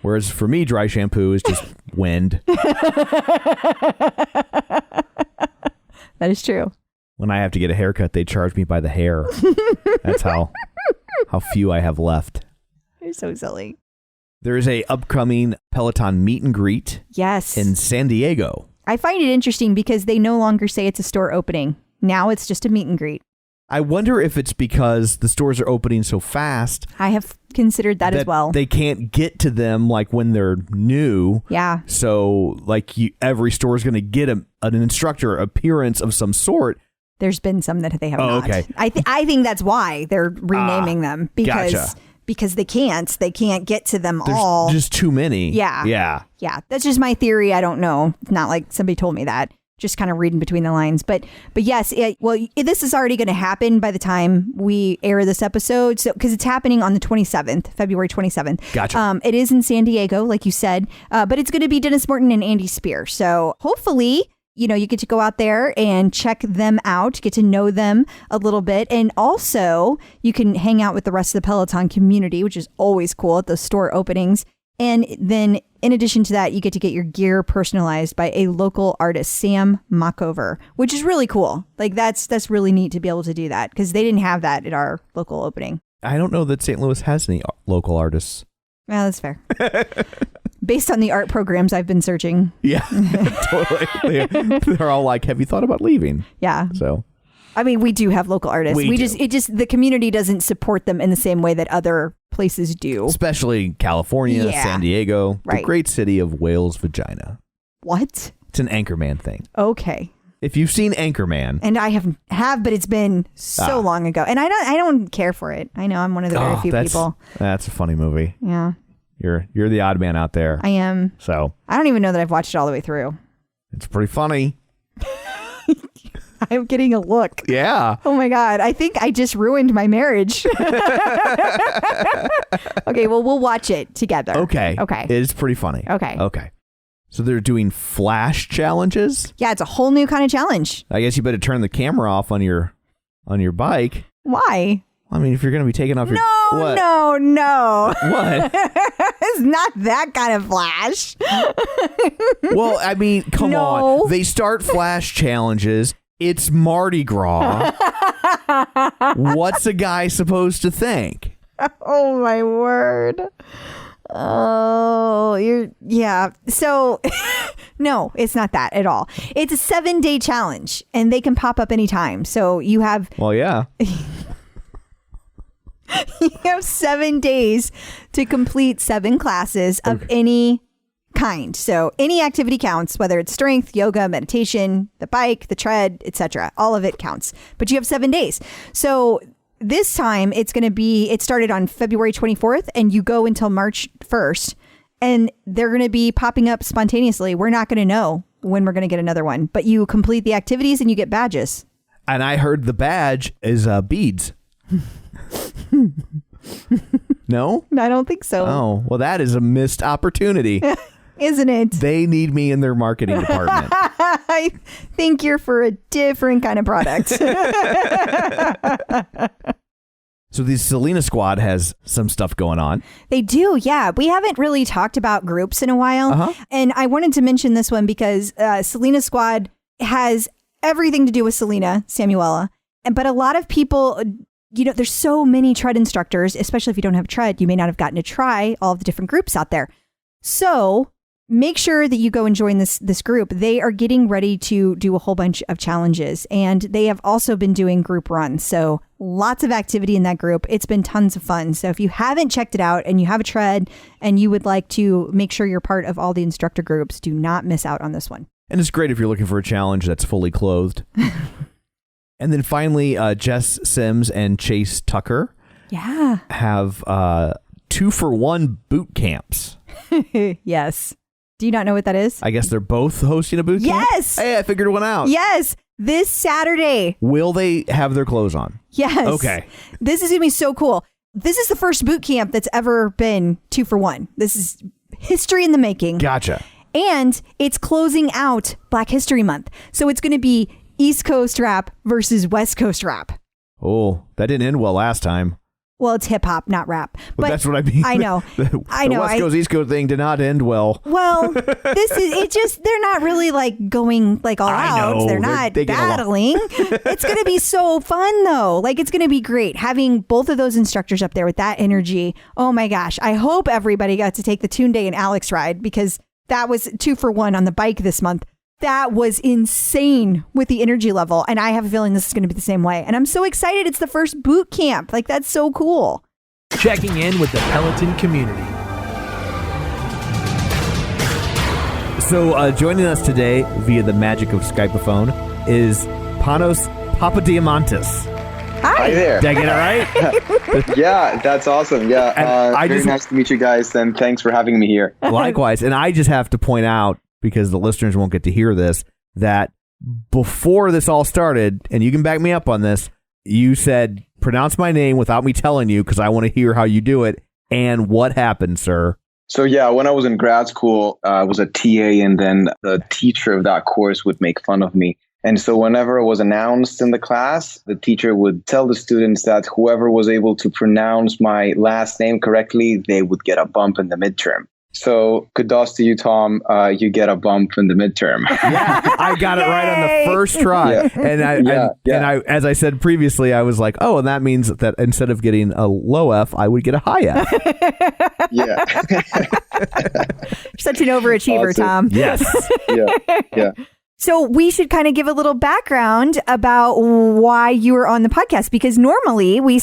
Whereas for me, dry shampoo is just wind. That is true. When I have to get a haircut, they charge me by the hair. That's how few I have left. You're so silly. There is a upcoming Peloton meet and greet. Yes. In San Diego. I find it interesting because they no longer say it's a store opening. Now it's just a meet and greet. I wonder if it's because the stores are opening so fast. I have considered that as well. They can't get to them like when they're new. Yeah. So like every store is going to get an instructor appearance of some sort. There's been some that they have not. Okay. I think that's why they're renaming them, because gotcha. Because they can't get to them There's all. just too many. Yeah. Yeah. Yeah. That's just my theory. I don't know. It's not like somebody told me that. Just kind of reading between the lines. But yes, this is already going to happen by the time we air this episode. So, because it's happening on the 27th, February 27th. Gotcha. It is in San Diego, like you said, but it's going to be Dennis Morton and Andy Spear. So hopefully, you get to go out there and check them out, get to know them a little bit. And also you can hang out with the rest of the Peloton community, which is always cool at those store openings. And then in addition to that, you get to get your gear personalized by a local artist, Sam Mockover, which is really cool. Like that's really neat to be able to do that, because they didn't have that at our local opening. I don't know that St. Louis has any local artists. Well, that's fair. Based on the art programs I've been searching. Yeah, totally. They're all like, have you thought about leaving? Yeah. So, I mean, we do have local artists. The community doesn't support them in the same way that other places do. Especially California, Yeah. San Diego, Right. the great city of Whale's Vagina. What? It's an Anchorman thing. Okay. If you've seen Anchorman. And I have, but it's been so long ago. And I don't care for it. I know I'm one of the very few people. That's a funny movie. Yeah. You're the odd man out there. I am. So I don't even know that I've watched it all the way through. it's pretty funny. I'm getting a look. Yeah. Oh my God. I think I just ruined my marriage. Okay, well, we'll watch it together. Okay. Okay. It's pretty funny. Okay. Okay. So they're doing flash challenges. Yeah, it's a whole new kind of challenge. I guess you better turn the camera off on your bike. Why? I mean, if you're going to be taking off your what? No. What? It's not that kind of flash. Well, I mean, come No. on. They start flash challenges. It's Mardi Gras. What's a guy supposed to think? Oh my word. Oh, yeah. So no, it's not that at all. It's a 7-day challenge and they can pop up anytime. So you have Well, yeah. 7 days to complete 7 classes of any kind. So any activity counts, whether it's strength, yoga, meditation, the bike, the tread, etc. All of it counts. But you have 7 days. So this time it started on February 24th and you go until March 1st, and they're going to be popping up spontaneously. We're not going to know when we're going to get another one, but you complete the activities and you get badges. And I heard the badge is beads. No? I don't think so. Oh, well, that is a missed opportunity. Isn't it? They need me in their marketing department. I think you're for a different kind of product. So the Selena Squad has some stuff going on. They do, yeah. We haven't really talked about groups in a while. And I wanted to mention this one because Selena Squad has everything to do with Selena Samuela. But a lot of people, there's so many tread instructors, especially if you don't have tread, you may not have gotten to try all of the different groups out there. So make sure that you go and join this group. They are getting ready to do a whole bunch of challenges, and they have also been doing group runs. So lots of activity in that group. It's been tons of fun. So if you haven't checked it out and you have a tread and you would like to make sure you're part of all the instructor groups, do not miss out on this one. And it's great if you're looking for a challenge that's fully clothed. And then finally, Jess Sims and Chase Tucker have 2-for-1 boot camps. Yes. Do you not know what that is? I guess they're both hosting a boot camp? Yes. Hey, I figured one out. Yes. This Saturday. Will they have their clothes on? Yes. Okay. This is going to be so cool. This is the first boot camp that's ever been 2-for-1. This is history in the making. Gotcha. And it's closing out Black History Month. So it's going to be East Coast rap versus West Coast rap. Oh, that didn't end well last time. Well, it's hip hop, not rap. But that's what I mean. I know. The West Coast, East Coast thing did not end well. Well, they're not really like going like all out. Know. They're not they battling. It's going to be so fun though. Like it's going to be great having both of those instructors up there with that energy. Oh my gosh. I hope everybody got to take the Tune Day and Alex ride because that was 2-for-1 on the bike this month. That was insane with the energy level. And I have a feeling this is going to be the same way. And I'm so excited. It's the first boot camp. Like, that's so cool. Checking in with the Peloton community. So joining us today via the magic of Skypeophone is Panos Papadiamantis. Hi there. Did I get it right? Yeah, that's awesome. Yeah, very nice to meet you guys, and thanks for having me here. Likewise. And I just have to point out, because the listeners won't get to hear this, that before this all started, and you can back me up on this, you said, pronounce my name without me telling you because I want to hear how you do it. And what happened, sir? So yeah, when I was in grad school, I was a TA, and then the teacher of that course would make fun of me. And so whenever it was announced in the class, the teacher would tell the students that whoever was able to pronounce my last name correctly, they would get a bump in the midterm. So kudos to you, Tom. You get a bump in the midterm. Yeah, I got it right on the first try. Yeah. And I, as I said previously, I was like, oh, and that means that instead of getting a low F, I would get a high F. Yeah. You're such an overachiever, awesome. Tom. Yes. Yeah. So we should kind of give a little background about why you were on the podcast, because normally we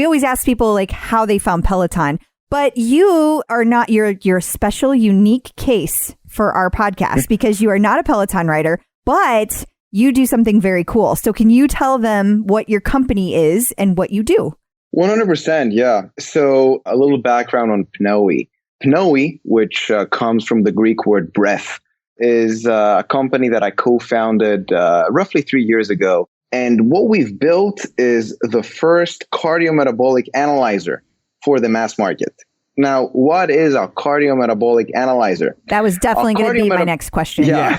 always ask people like how they found Peloton. But you are not, you're a special, unique case for our podcast because you are not a Peloton rider, but you do something very cool. So can you tell them what your company is and what you do? 100%, yeah. So a little background on PNOE. PNOE, which comes from the Greek word breath, is a company that I co-founded roughly 3 years ago. And what we've built is the first Cardio-Metabolic Analyzer for the mass market. Now, what is a Cardio-Metabolic Analyzer? That was definitely going to be my next question. Yeah. A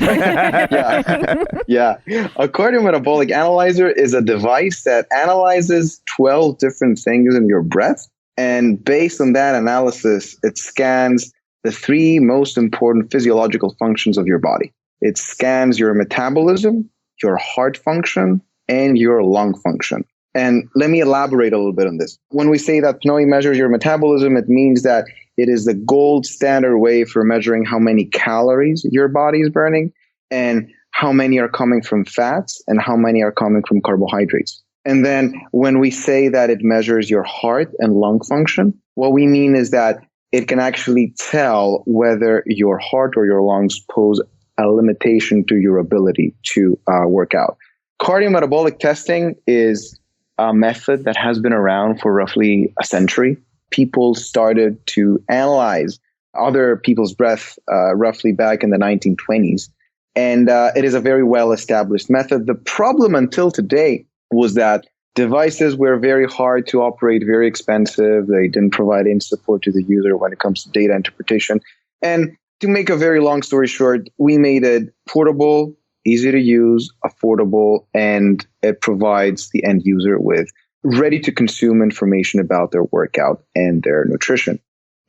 Cardio-Metabolic Analyzer is a device that analyzes 12 different things in your breath. And based on that analysis, it scans the 3 most important physiological functions of your body. It scans your metabolism, your heart function, and your lung function. And let me elaborate a little bit on this. When we say that PNOE measures your metabolism, it means that it is the gold standard way for measuring how many calories your body is burning and how many are coming from fats and how many are coming from carbohydrates. And then when we say that it measures your heart and lung function, what we mean is that it can actually tell whether your heart or your lungs pose a limitation to your ability to work out. Cardiometabolic testing is a method that has been around for roughly a century. People started to analyze other people's breath roughly back in the 1920s. And it is a very well-established method. The problem until today was that Devices were very hard to operate, very expensive. They didn't provide any support to the user when it comes to data interpretation. And to make a very long story short, we made it portable, easy to use, affordable, and it provides the end user with ready to consume information about their workout and their nutrition.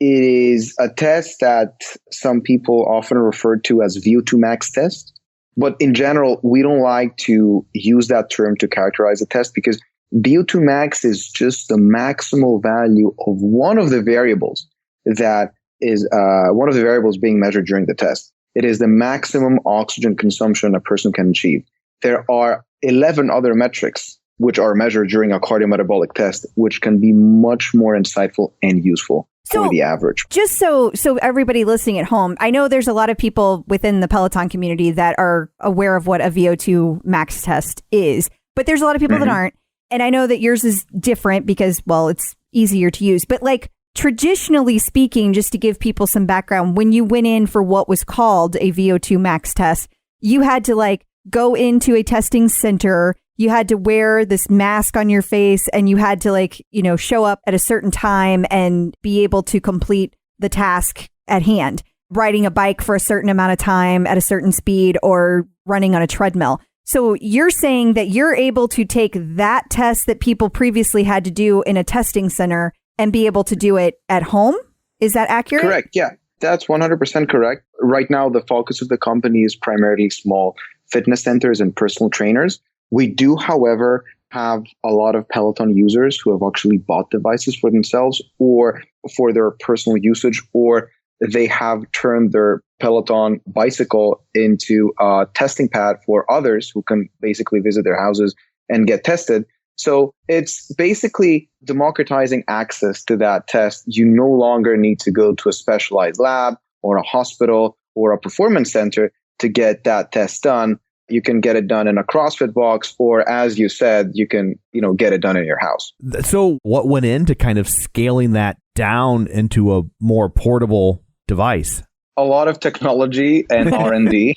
It is a test that some people often refer to as VO2 max test. But in general, we don't like to use that term to characterize a test because VO2 max is just the maximal value of one of the variables that is one of the variables being measured during the test. It is the maximum oxygen consumption a person can achieve. There are 11 other metrics which are measured during a cardiometabolic test, which can be much more insightful and useful for the average. Just so everybody listening at home, I know there's a lot of people within the Peloton community that are aware of what a VO2 max test is, but there's a lot of people that aren't. And I know that yours is different because, well, it's easier to use. But like traditionally speaking, just to give people some background, when you went in for what was called a VO2 max test, you had to like go into a testing center. You had to wear this mask on your face and you had to like, you know, show up at a certain time and be able to complete the task at hand, riding a bike for a certain amount of time at a certain speed or running on a treadmill. So you're saying that you're able to take that test that people previously had to do in a testing center and be able to do it at home? Is that accurate? Correct. Yeah, that's 100% correct. Right now, the focus of the company is primarily small fitness centers and personal trainers. We do, however, have a lot of Peloton users who have actually bought devices for themselves or for their personal usage, or they have turned their Peloton bicycle into a testing pad for others who can basically visit their houses and get tested. So it's basically democratizing access to that test. You no longer need to go to a specialized lab or a hospital or a performance center to get that test done. You can get it done in a CrossFit box, or as you said, you can, get it done in your house. So what went into kind of scaling that down into a more portable device? A lot of technology and R&D.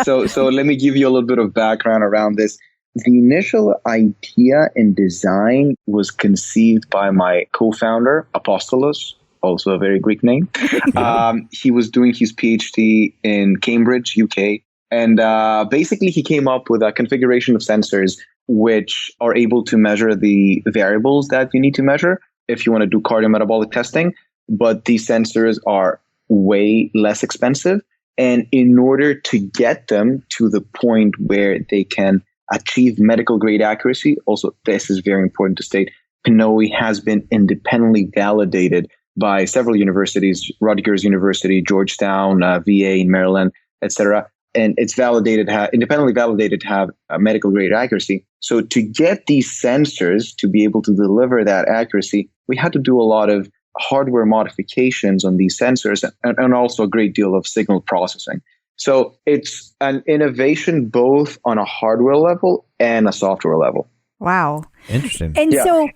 So let me give you a little bit of background around this. The initial idea and design was conceived by my co-founder, Apostolos, also a very Greek name. He was doing his PhD in Cambridge, UK. And basically, he came up with a configuration of sensors which are able to measure the variables that you need to measure if you want to do cardiometabolic testing. But these sensors are way less expensive. And in order to get them to the point where they can achieve medical grade accuracy, also, this is very important to state, PNOE has been independently validated by several universities, Rutgers University, Georgetown, VA in Maryland, etc. And it's independently validated to have a medical grade accuracy. So to get these sensors to be able to deliver that accuracy, we had to do a lot of hardware modifications on these sensors and also a great deal of signal processing. So it's an innovation both on a hardware level and a software level. Wow. Interesting.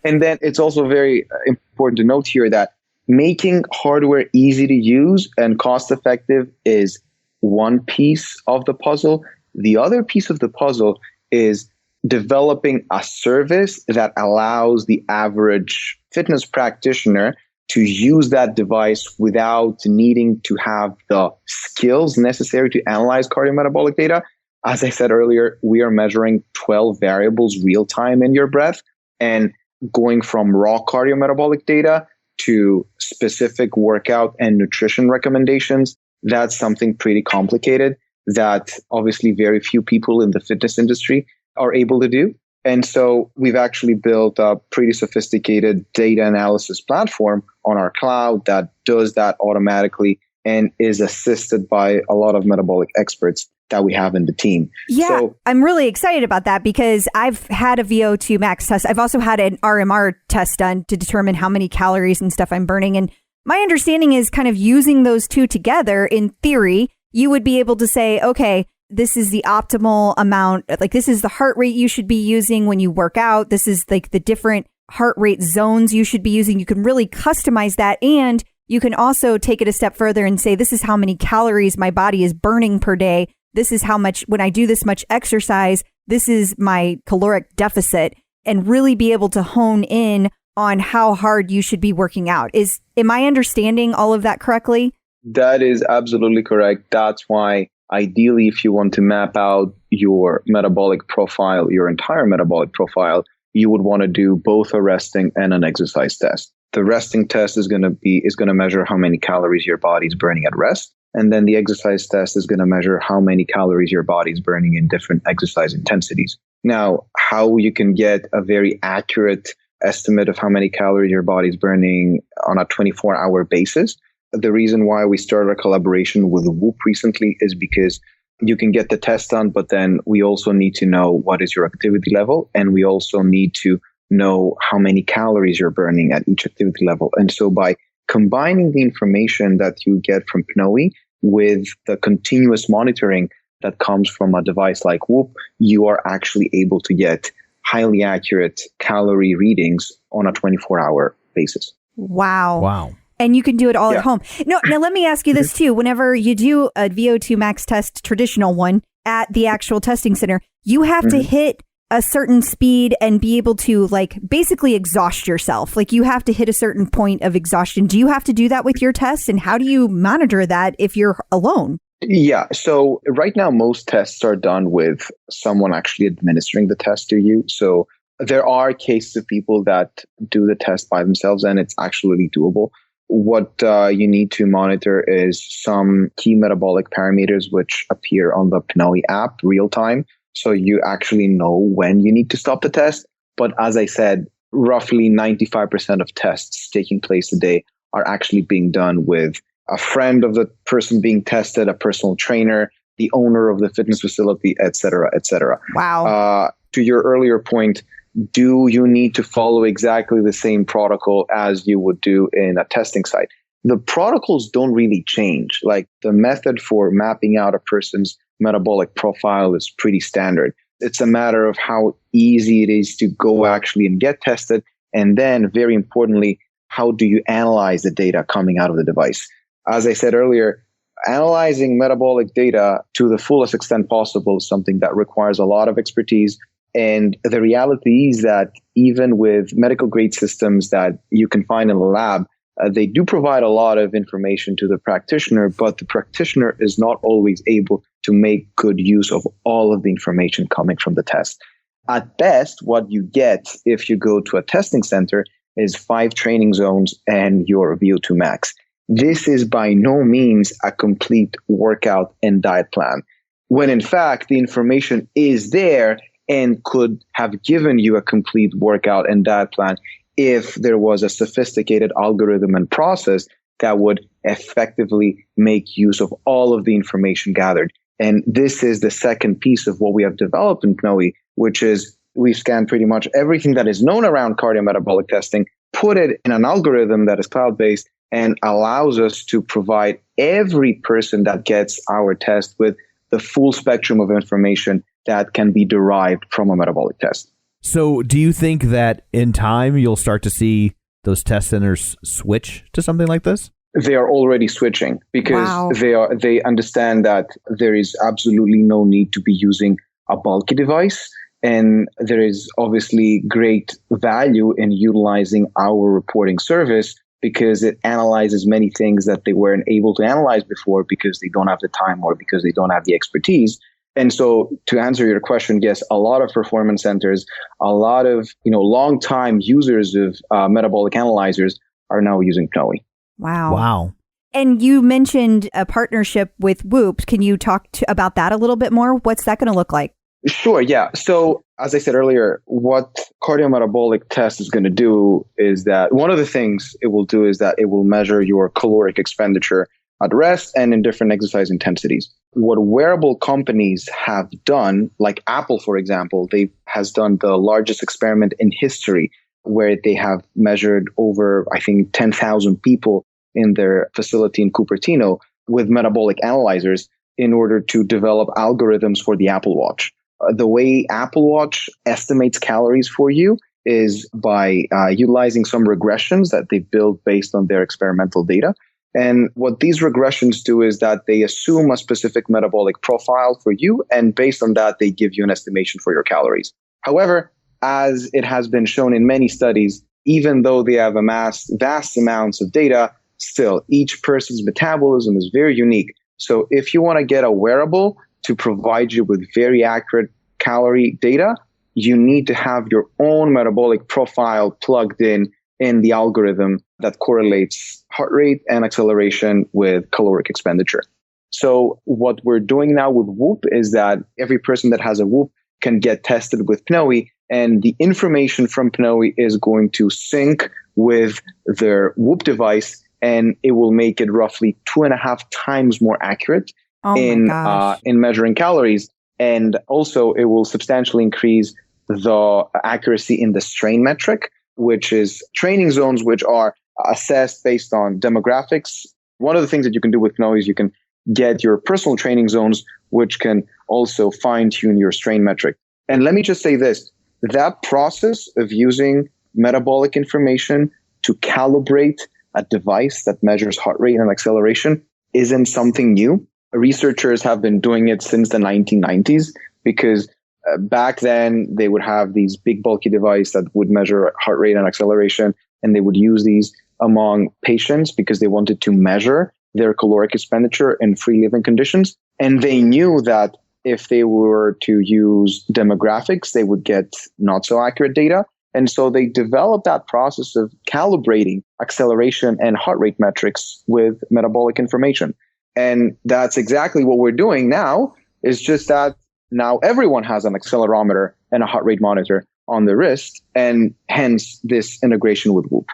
And then it's also very important to note here that making hardware easy to use and cost effective is one piece of the puzzle. The other piece of the puzzle is developing a service that allows the average fitness practitioner to use that device without needing to have the skills necessary to analyze cardiometabolic data. As I said earlier, we are measuring 12 variables real time in your breath and going from raw cardiometabolic data to specific workout and nutrition recommendations. That's something pretty complicated that obviously very few people in the fitness industry are able to do. And so we've actually built a pretty sophisticated data analysis platform on our cloud that does that automatically and is assisted by a lot of metabolic experts that we have in the team. Yeah, so, I'm really excited about that because I've had a VO2 max test. I've also had an RMR test done to determine how many calories and stuff I'm burning. And my understanding is kind of using those two together, in theory, you would be able to say, okay, this is the optimal amount, like this is the heart rate you should be using when you work out. This is like the different heart rate zones you should be using. You can really customize that. And you can also take it a step further and say, this is how many calories my body is burning per day. This is how much, when I do this much exercise, this is my caloric deficit, and really be able to hone in on how hard you should be working out. Am I understanding all of that correctly? That is absolutely correct. That's why ideally, if you want to map out your metabolic profile, your entire metabolic profile, you would want to do both a resting and an exercise test. The resting test is going to measure how many calories your body's burning at rest. And then the exercise test is going to measure how many calories your body's burning in different exercise intensities. Now, how you can get a very accurate estimate of how many calories your body's burning on a 24-hour basis. The reason why we started a collaboration with Whoop recently is because you can get the test done, but then we also need to know what is your activity level. And we also need to know how many calories you're burning at each activity level. And so by combining the information that you get from PNOE with the continuous monitoring that comes from a device like Whoop, you are actually able to get highly accurate calorie readings on a 24-hour basis. Wow. And you can do it all at home. Now let me ask you this too. Whenever you do a VO2 max test, traditional one, at the actual testing center, you have to hit a certain speed and be able to basically exhaust yourself. You have to hit a certain point of exhaustion. Do you have to do that with your tests? And how do you monitor that if you're alone? Yeah. So right now, most tests are done with someone actually administering the test to you. So there are cases of people that do the test by themselves, and it's actually doable. What you need to monitor is some key metabolic parameters which appear on the PNOE app real time. So you actually know when you need to stop the test. But as I said, roughly 95% of tests taking place today are actually being done with a friend of the person being tested, a personal trainer, the owner of the fitness facility, et cetera, et cetera. Wow. To your earlier point, do you need to follow exactly the same protocol as you would do in a testing site? The protocols don't really change. The method for mapping out a person's metabolic profile is pretty standard. It's a matter of how easy it is to go actually and get tested. And then, very importantly, how do you analyze the data coming out of the device? As I said earlier, analyzing metabolic data to the fullest extent possible is something that requires a lot of expertise. And the reality is that even with medical grade systems that you can find in the lab, they do provide a lot of information to the practitioner, but the practitioner is not always able to make good use of all of the information coming from the test. At best, what you get if you go to a testing center is 5 training zones and your VO2 max. This is by no means a complete workout and diet plan, when in fact the information is there and could have given you a complete workout and diet plan if there was a sophisticated algorithm and process that would effectively make use of all of the information gathered. And this is the second piece of what we have developed in PNOE, which is we scan pretty much everything that is known around cardiometabolic testing, put it in an algorithm that is cloud-based and allows us to provide every person that gets our test with the full spectrum of information that can be derived from a metabolic test. So do you think that in time you'll start to see those test centers switch to something like this? They are already switching because Wow. they understand that there is absolutely no need to be using a bulky device. And there is obviously great value in utilizing our reporting service because it analyzes many things that they weren't able to analyze before because they don't have the time or because they don't have the expertise. And so to answer your question, yes, a lot of performance centers, a lot of long-time users of metabolic analyzers are now using PNOE. Wow. And you mentioned a partnership with Whoop. Can you talk about that a little bit more? What's that going to look like? Sure, yeah. So as I said earlier, what cardiometabolic test is going to do is that one of the things it will do is that it will measure your caloric expenditure at rest and in different exercise intensities. What wearable companies have done, like Apple, for example, has done the largest experiment in history where they have measured over, I think, 10,000 people in their facility in Cupertino with metabolic analyzers in order to develop algorithms for the Apple Watch. The way Apple Watch estimates calories for you is by utilizing some regressions that they built based on their experimental data. And what these regressions do is that they assume a specific metabolic profile for you, and based on that, they give you an estimation for your calories. However, as it has been shown in many studies, even though they have amassed vast amounts of data, still each person's metabolism is very unique. So if you want to get a wearable to provide you with very accurate calorie data, you need to have your own metabolic profile plugged in the algorithm that correlates heart rate and acceleration with caloric expenditure. So what we're doing now with Whoop is that every person that has a Whoop can get tested with PNOE, and the information from PNOE is going to sync with their Whoop device, and it will make it roughly 2.5 times more accurate in measuring calories. And also it will substantially increase the accuracy in the strain metric, which is training zones which are assessed based on demographics. One of the things that you can do with PNOE is you can get your personal training zones, which can also fine-tune your strain metric. And let me just say this, that process of using metabolic information to calibrate a device that measures heart rate and acceleration isn't something new. Researchers have been doing it since the 1990s because back then they would have these big bulky devices that would measure heart rate and acceleration, and they would use these among patients because they wanted to measure their caloric expenditure in free living conditions. And they knew that if they were to use demographics, they would get not so accurate data. And so they developed that process of calibrating acceleration and heart rate metrics with metabolic information. And that's exactly what we're doing now. It's just that now everyone has an accelerometer and a heart rate monitor on the wrist, and hence this integration with Whoop.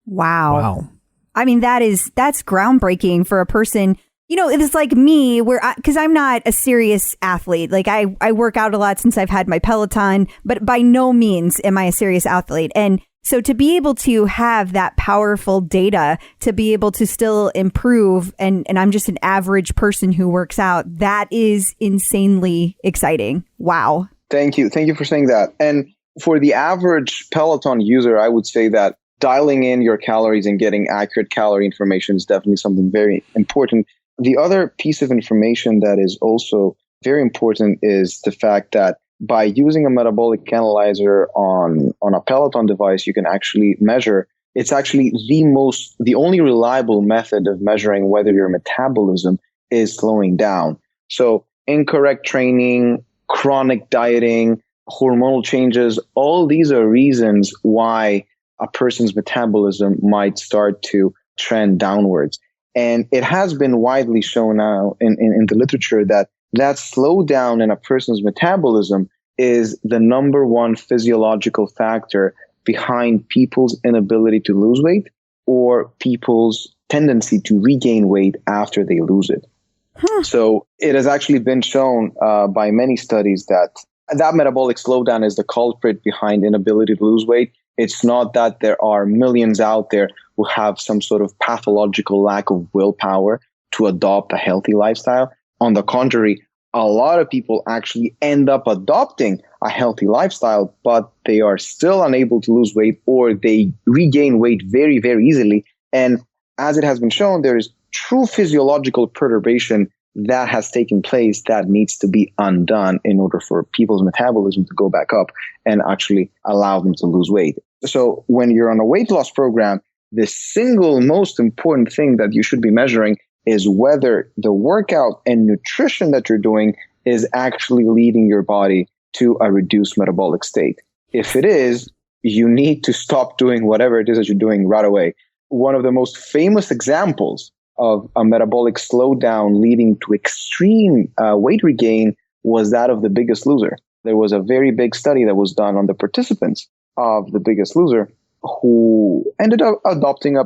Wow. I mean, that's groundbreaking for a person. You know, it's like me, because I'm not a serious athlete. Like I work out a lot since I've had my Peloton, but by no means am I a serious athlete. And so to be able to have that powerful data, to be able to still improve, and I'm just an average person who works out, that is insanely exciting. Wow. Thank you. Thank you for saying that. And for the average Peloton user, I would say that dialing in your calories and getting accurate calorie information is definitely something very important. The other piece of information that is also very important is the fact that by using a metabolic analyzer on a Peloton device, you can actually measure. It's actually the only reliable method of measuring whether your metabolism is slowing down. So incorrect training, chronic dieting, hormonal changes, all these are reasons why a person's metabolism might start to trend downwards. And it has been widely shown now in the literature that slowdown in a person's metabolism is the number one physiological factor behind people's inability to lose weight or people's tendency to regain weight after they lose it. So it has actually been shown by many studies that metabolic slowdown is the culprit behind inability to lose weight. It's not that there are millions out there who have some sort of pathological lack of willpower to adopt a healthy lifestyle. On the contrary, a lot of people actually end up adopting a healthy lifestyle, but they are still unable to lose weight, or they regain weight very, very easily. And as it has been shown, there is true physiological perturbation that has taken place that needs to be undone in order for people's metabolism to go back up and actually allow them to lose weight. So when you're on a weight loss program, the single most important thing that you should be measuring is whether the workout and nutrition that you're doing is actually leading your body to a reduced metabolic state. If it is, you need to stop doing whatever it is that you're doing right away. One of the most famous examples of a metabolic slowdown leading to extreme weight regain was that of The Biggest Loser. There was a very big study that was done on the participants of The Biggest Loser who ended up adopting a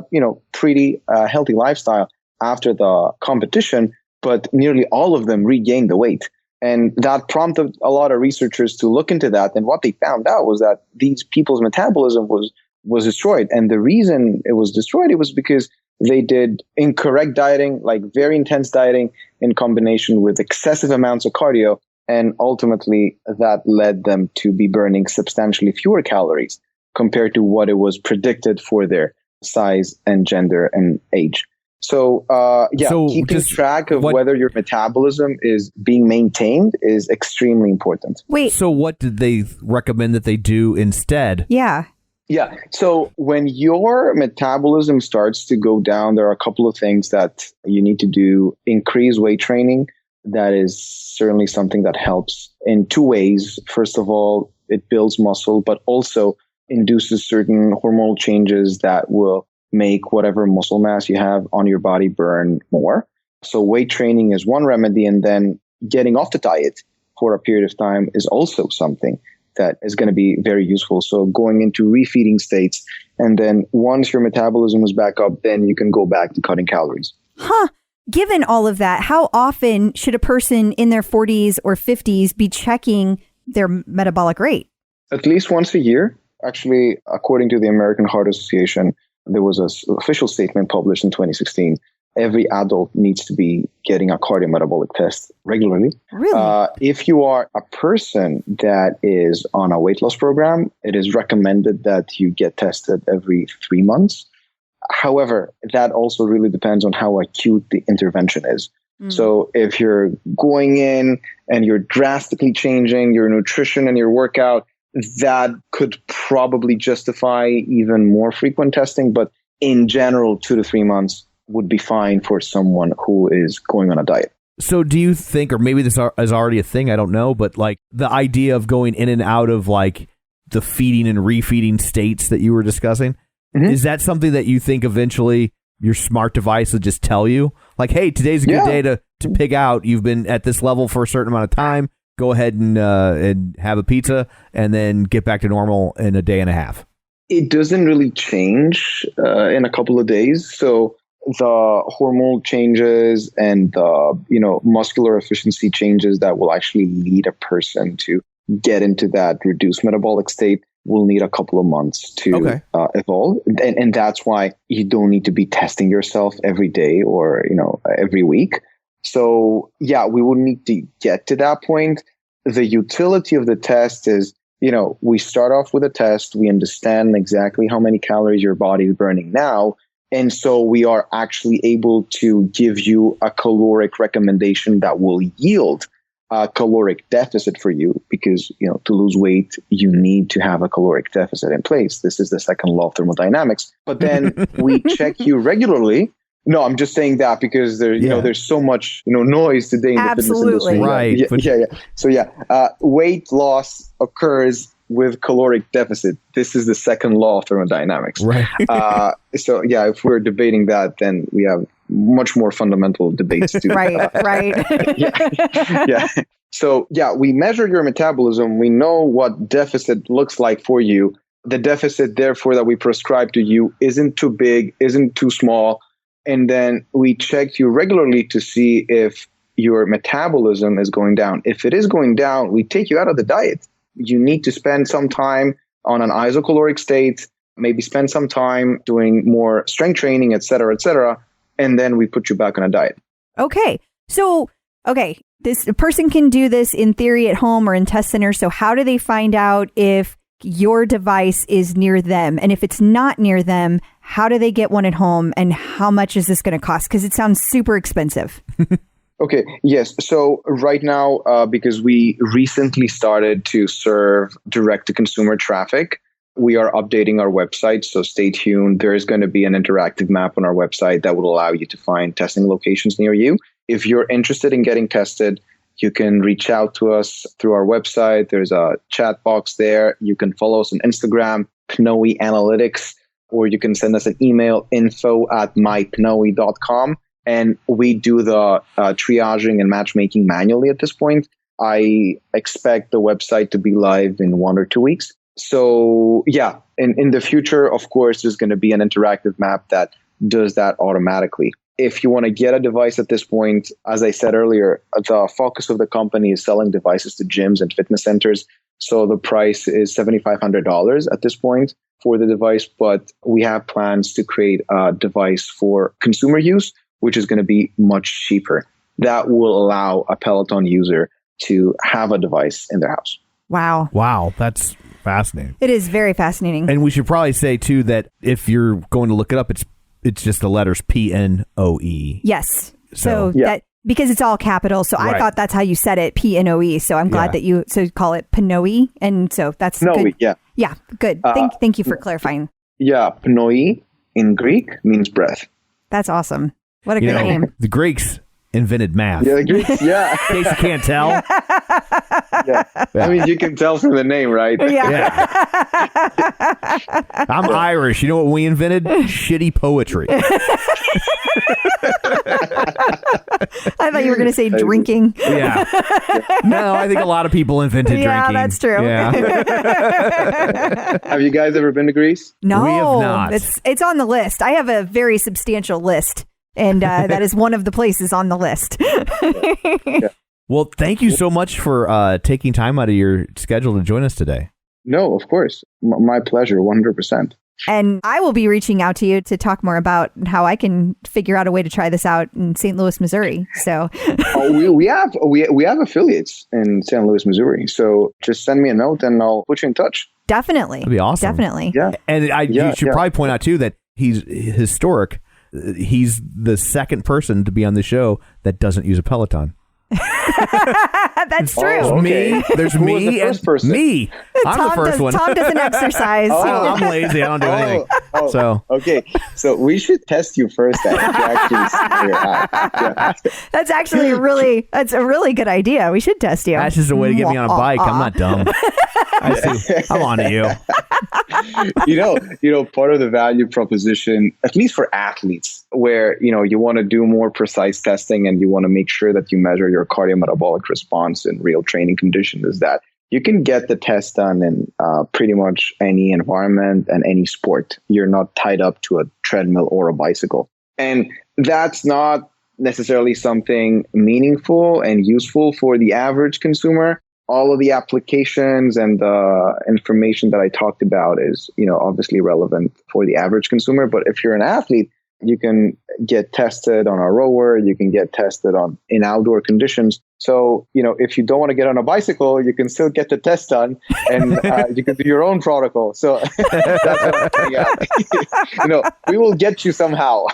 pretty healthy lifestyle after the competition, but nearly all of them regained the weight. And that prompted a lot of researchers to look into that. And what they found out was that these people's metabolism was destroyed. And the reason it was destroyed, it was because they did incorrect dieting, like very intense dieting in combination with excessive amounts of cardio. And ultimately, that led them to be burning substantially fewer calories compared to what it was predicted for their size and gender and age. So, So keeping just track of what- whether your metabolism is being maintained is extremely important. Wait, So what did they recommend that they do instead? yeah. Yeah. So when your metabolism starts to go down, there are a couple of things that you need to do. Increase weight training. That is certainly something that helps in two ways. First of all, it builds muscle, but also induces certain hormonal changes that will make whatever muscle mass you have on your body burn more. So weight training is one remedy, and then getting off the diet for a period of time is also something that is going to be very useful. So going into refeeding states, and then once your metabolism is back up, then you can go back to cutting calories. Huh. Given all of that, how often should a person in their 40s or 50s be checking their metabolic rate? At least once a year. Actually, according to the American Heart Association, there was an official statement published in 2016. Every adult needs to be getting a cardio-metabolic test regularly. Really? If you are a person that is on a weight loss program, it is recommended that you get tested every 3 months. However, that also really depends on how acute the intervention is. So if you're going in and you're drastically changing your nutrition and your workout, that could probably justify even more frequent testing. But in general, 2 to 3 months would be fine for someone who is going on a diet. So do you think, or maybe this is already a thing, I don't know, but like the idea of going in and out of like the feeding and refeeding states that you were discussing, is that something that you think eventually your smart device will just tell you? Like, hey, today's a good day to pig out. You've been at this level for a certain amount of time. Go ahead and have a pizza and then get back to normal in a day and a half. It doesn't really change in a couple of days. So the hormonal changes and the muscular efficiency changes that will actually lead a person to get into that reduced metabolic state will need a couple of months to evolve. And that's why you don't need to be testing yourself every day or every week. So yeah, we will need to get to that point. The utility of the test is, we start off with a test. We understand exactly how many calories your body is burning now. And so we are actually able to give you a caloric recommendation that will yield a caloric deficit for you, because, to lose weight, you need to have a caloric deficit in place. This is the second law of thermodynamics. But then we check you regularly. No, I'm just saying that because there's so much, noise today in the fitness industry. Right. So weight loss occurs with caloric deficit. This is the second law of thermodynamics. Right. So if we're debating that, then we have much more fundamental debates to do. Right. So we measure your metabolism. We know what deficit looks like for you. The deficit, therefore, that we prescribe to you isn't too big, isn't too small. And then we check you regularly to see if your metabolism is going down. If it is going down, we take you out of the diet. You need to spend some time on an isocaloric state, maybe spend some time doing more strength training, et cetera, and then we put you back on a diet. Okay. So, this person can do this in theory at home or in test centers. So how do they find out if your device is near them? And if it's not near them, how do they get one at home? And how much is this going to cost? Because it sounds super expensive. Okay. Yes. So right now, because we recently started to serve direct-to-consumer traffic, we are updating our website. So stay tuned. There is going to be an interactive map on our website that will allow you to find testing locations near you. If you're interested in getting tested, you can reach out to us through our website. There's a chat box there. You can follow us on Instagram, PNOE Analytics, or you can send us an email, info@mypnoe.com. And we do the triaging and matchmaking manually at this point. I expect the website to be live in 1 or 2 weeks. So in the future, of course, there's going to be an interactive map that does that automatically. If you want to get a device at this point, as I said earlier, the focus of the company is selling devices to gyms and fitness centers. So the price is $7,500 at this point for the device, but we have plans to create a device for consumer use, which is going to be much cheaper. That will allow a Peloton user to have a device in their house. Wow. That's fascinating. It is very fascinating. And we should probably say, too, that if you're going to look it up, it's it's just the letters PNOE. Yes. So, that because it's all capital. So I thought that's how you said it, PNOE. So I'm glad that you call it PNOE. And so that's good. Yeah. Yeah. Good. Thank you for clarifying. Yeah. PNOE in Greek means breath. That's awesome. What a great name. The Greeks invented math. Yeah, the Greeks, yeah. In case you can't tell. Yeah. I mean, you can tell from the name, right? Yeah. I'm Irish. You know what we invented? Shitty poetry. I thought you were going to say drinking. Yeah. No, I think a lot of people invented drinking. Yeah, that's true. Yeah. Have you guys ever been to Greece? No, we have not. It's on the list. I have a very substantial list, and that is one of the places on the list. Yeah. Well, thank you so much for taking time out of your schedule to join us today. No, of course. My pleasure, 100%. And I will be reaching out to you to talk more about how I can figure out a way to try this out in St. Louis, Missouri. So we have affiliates in St. Louis, Missouri. So just send me a note and I'll put you in touch. Definitely. That'd be awesome. Definitely. Yeah. And you should probably point out, too, that he's historic. He's the second person to be on the show that doesn't use a Peloton. That's true. Me. There's Who me was the first and person? me. I'm the first one. Tom doesn't exercise. I'm lazy. I don't do anything. So okay. So we should test you first then to actually see your eye. That's actually a really good idea. We should test you. that's just a way to get me on a bike. I'm not dumb. I'm on to you. You know, part of the value proposition, at least for athletes, where, you want to do more precise testing and you want to make sure that you measure your cardiometabolic response in real training conditions, is that you can get the test done in pretty much any environment and any sport. You're not tied up to a treadmill or a bicycle. And that's not necessarily something meaningful and useful for the average consumer. All of the applications and the information that I talked about is, obviously relevant for the average consumer. But if you're an athlete, you can get tested on a rower, you can get tested in outdoor conditions. So, if you don't want to get on a bicycle, you can still get the test done and you can do your own protocol. So that's what I'm saying. We will get you somehow.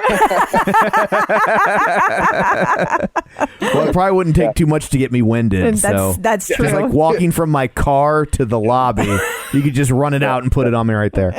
Well, it probably wouldn't take too much to get me winded. That's true. Just like walking from my car to the lobby, you could just run it out and put it on me right there.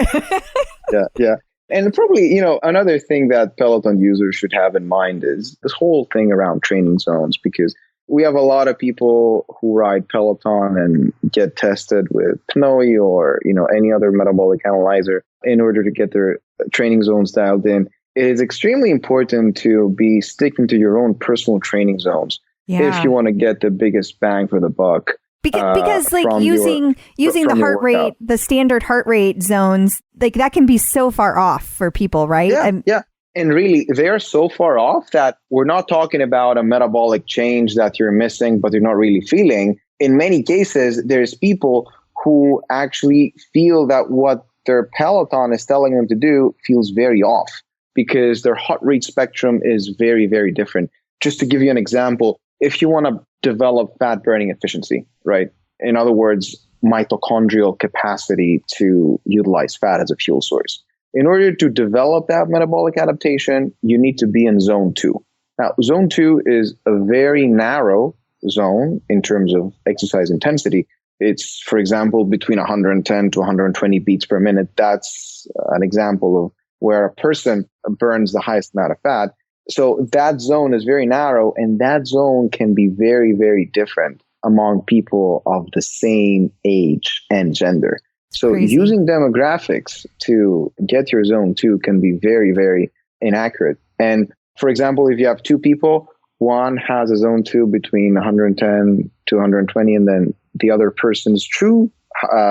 Yeah. And probably, another thing that Peloton users should have in mind is this whole thing around training zones, because we have a lot of people who ride Peloton and get tested with PNOE or, any other metabolic analyzer in order to get their training zones dialed in. It is extremely important to be sticking to your own personal training zones if you want to get the biggest bang for the buck. Because like using the heart rate, the standard heart rate zones, like that can be so far off for people, right? Yeah. And really, they're so far off that we're not talking about a metabolic change that you're missing, but you're not really feeling. In many cases, there's people who actually feel that what their Peloton is telling them to do feels very off because their heart rate spectrum is very, very different. Just to give you an example, if you want to develop fat burning efficiency, right? In other words, mitochondrial capacity to utilize fat as a fuel source. In order to develop that metabolic adaptation, you need to be in zone 2. Now, zone 2 is a very narrow zone in terms of exercise intensity. It's, for example, between 110 to 120 beats per minute. That's an example of where a person burns the highest amount of fat. So that zone is very narrow, and that zone can be very, very different among people of the same age and gender. So using demographics to get your zone 2 can be very, very inaccurate. And for example, if you have two people, one has a zone 2 between 110 to 120, and then the other person's true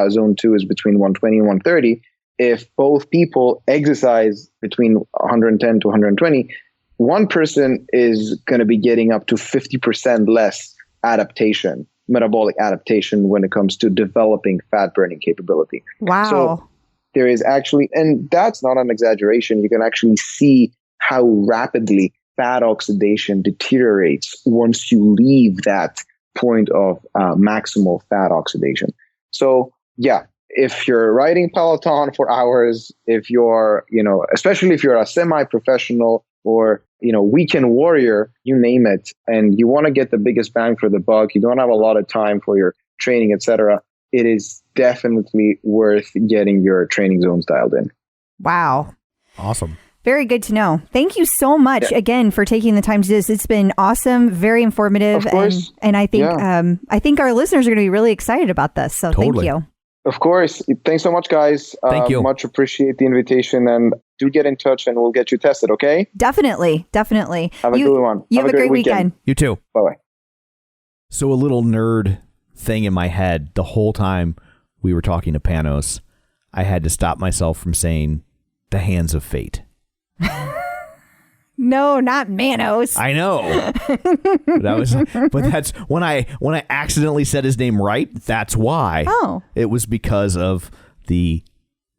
zone 2 is between 120 and 130. If both people exercise between 110 to 120, one person is going to be getting up to 50% less metabolic adaptation when it comes to developing fat burning capability. Wow. So there is actually, and that's not an exaggeration, you can actually see how rapidly fat oxidation deteriorates once you leave that point of maximal fat oxidation. So yeah, if you're riding Peloton for hours, if you're, especially if you're a semi-professional or, weekend warrior, you name it, and you want to get the biggest bang for the buck, you don't have a lot of time for your training, etc., it is definitely worth getting your training zones dialed in. Wow. Awesome. Very good to know. Thank you so much again for taking the time to do this. It's been awesome, very informative, Of course. and I think our listeners are going to be really excited about this. So Totally. Thank you. Of course. Thanks so much, guys. Thank you. Much appreciate the invitation, and do get in touch and we'll get you tested, okay? Definitely. Have a good one. You have a great weekend. You too. Bye-bye. So a little nerd thing in my head the whole time we were talking to Panos, I had to stop myself from saying the hands of fate. No, not Manos. I know. But that's when I accidentally said his name right, that's why. Oh. It was because of the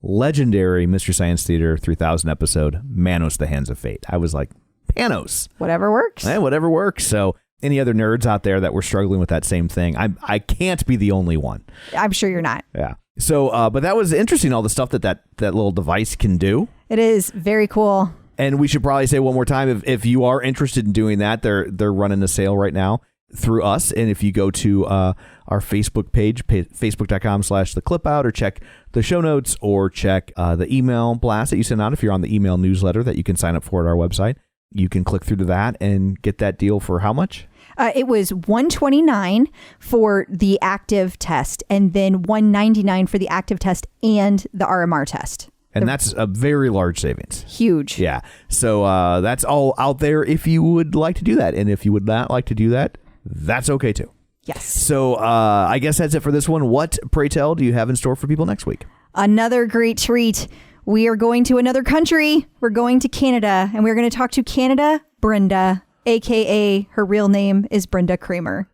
legendary Mystery Science Theater 3000 episode, Manos, the Hands of Fate. I was like, Panos. Whatever works. Whatever works. So any other nerds out there that were struggling with that same thing, I can't be the only one. I'm sure you're not. Yeah. So, but that was interesting, all the stuff that little device can do. It is very cool. And we should probably say one more time, if you are interested in doing that, they're running a sale right now through us. And if you go to our Facebook page, facebook.com/theclipout, or check the show notes, or check the email blast that you send out if you're on the email newsletter that you can sign up for at our website, you can click through to that and get that deal for how much? It was $129 for the active test, and then $199 for the active test and the RMR test. And that's a very large savings. Huge. Yeah. So that's all out there if you would like to do that. And if you would not like to do that, that's okay too. Yes. So I guess that's it for this one. What, pray tell, do you have in store for people next week? Another great treat. We are going to another country. We're going to Canada, and we're going to talk to Canada Brenda, a.k.a. her real name is Brenda Kramer.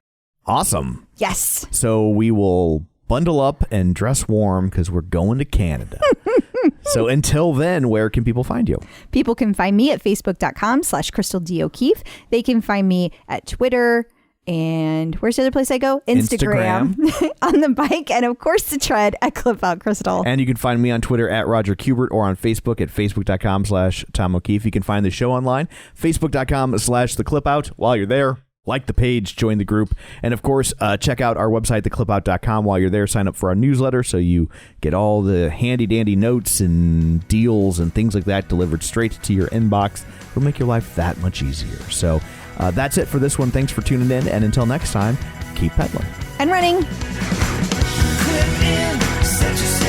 Awesome. Yes. So we will bundle up and dress warm because we're going to Canada. So until then, where can people find you? People can find me at facebook.com/Crystal D. O'Keefe. They can find me at Twitter. And where's the other place I go? Instagram. On the bike. And of course, the tread at Clip Out Crystal. And you can find me on Twitter at Roger Kubert, or on Facebook at facebook.com/Tom O'Keefe. You can find the show online, facebook.com/theclipout. While you're there, like the page, join the group, and of course, check out our website, theclipout.com. While you're there, sign up for our newsletter so you get all the handy-dandy notes and deals and things like that delivered straight to your inbox. It'll make your life that much easier. So that's it for this one. Thanks for tuning in, and until next time, keep pedaling. And running. Clip in, set yourself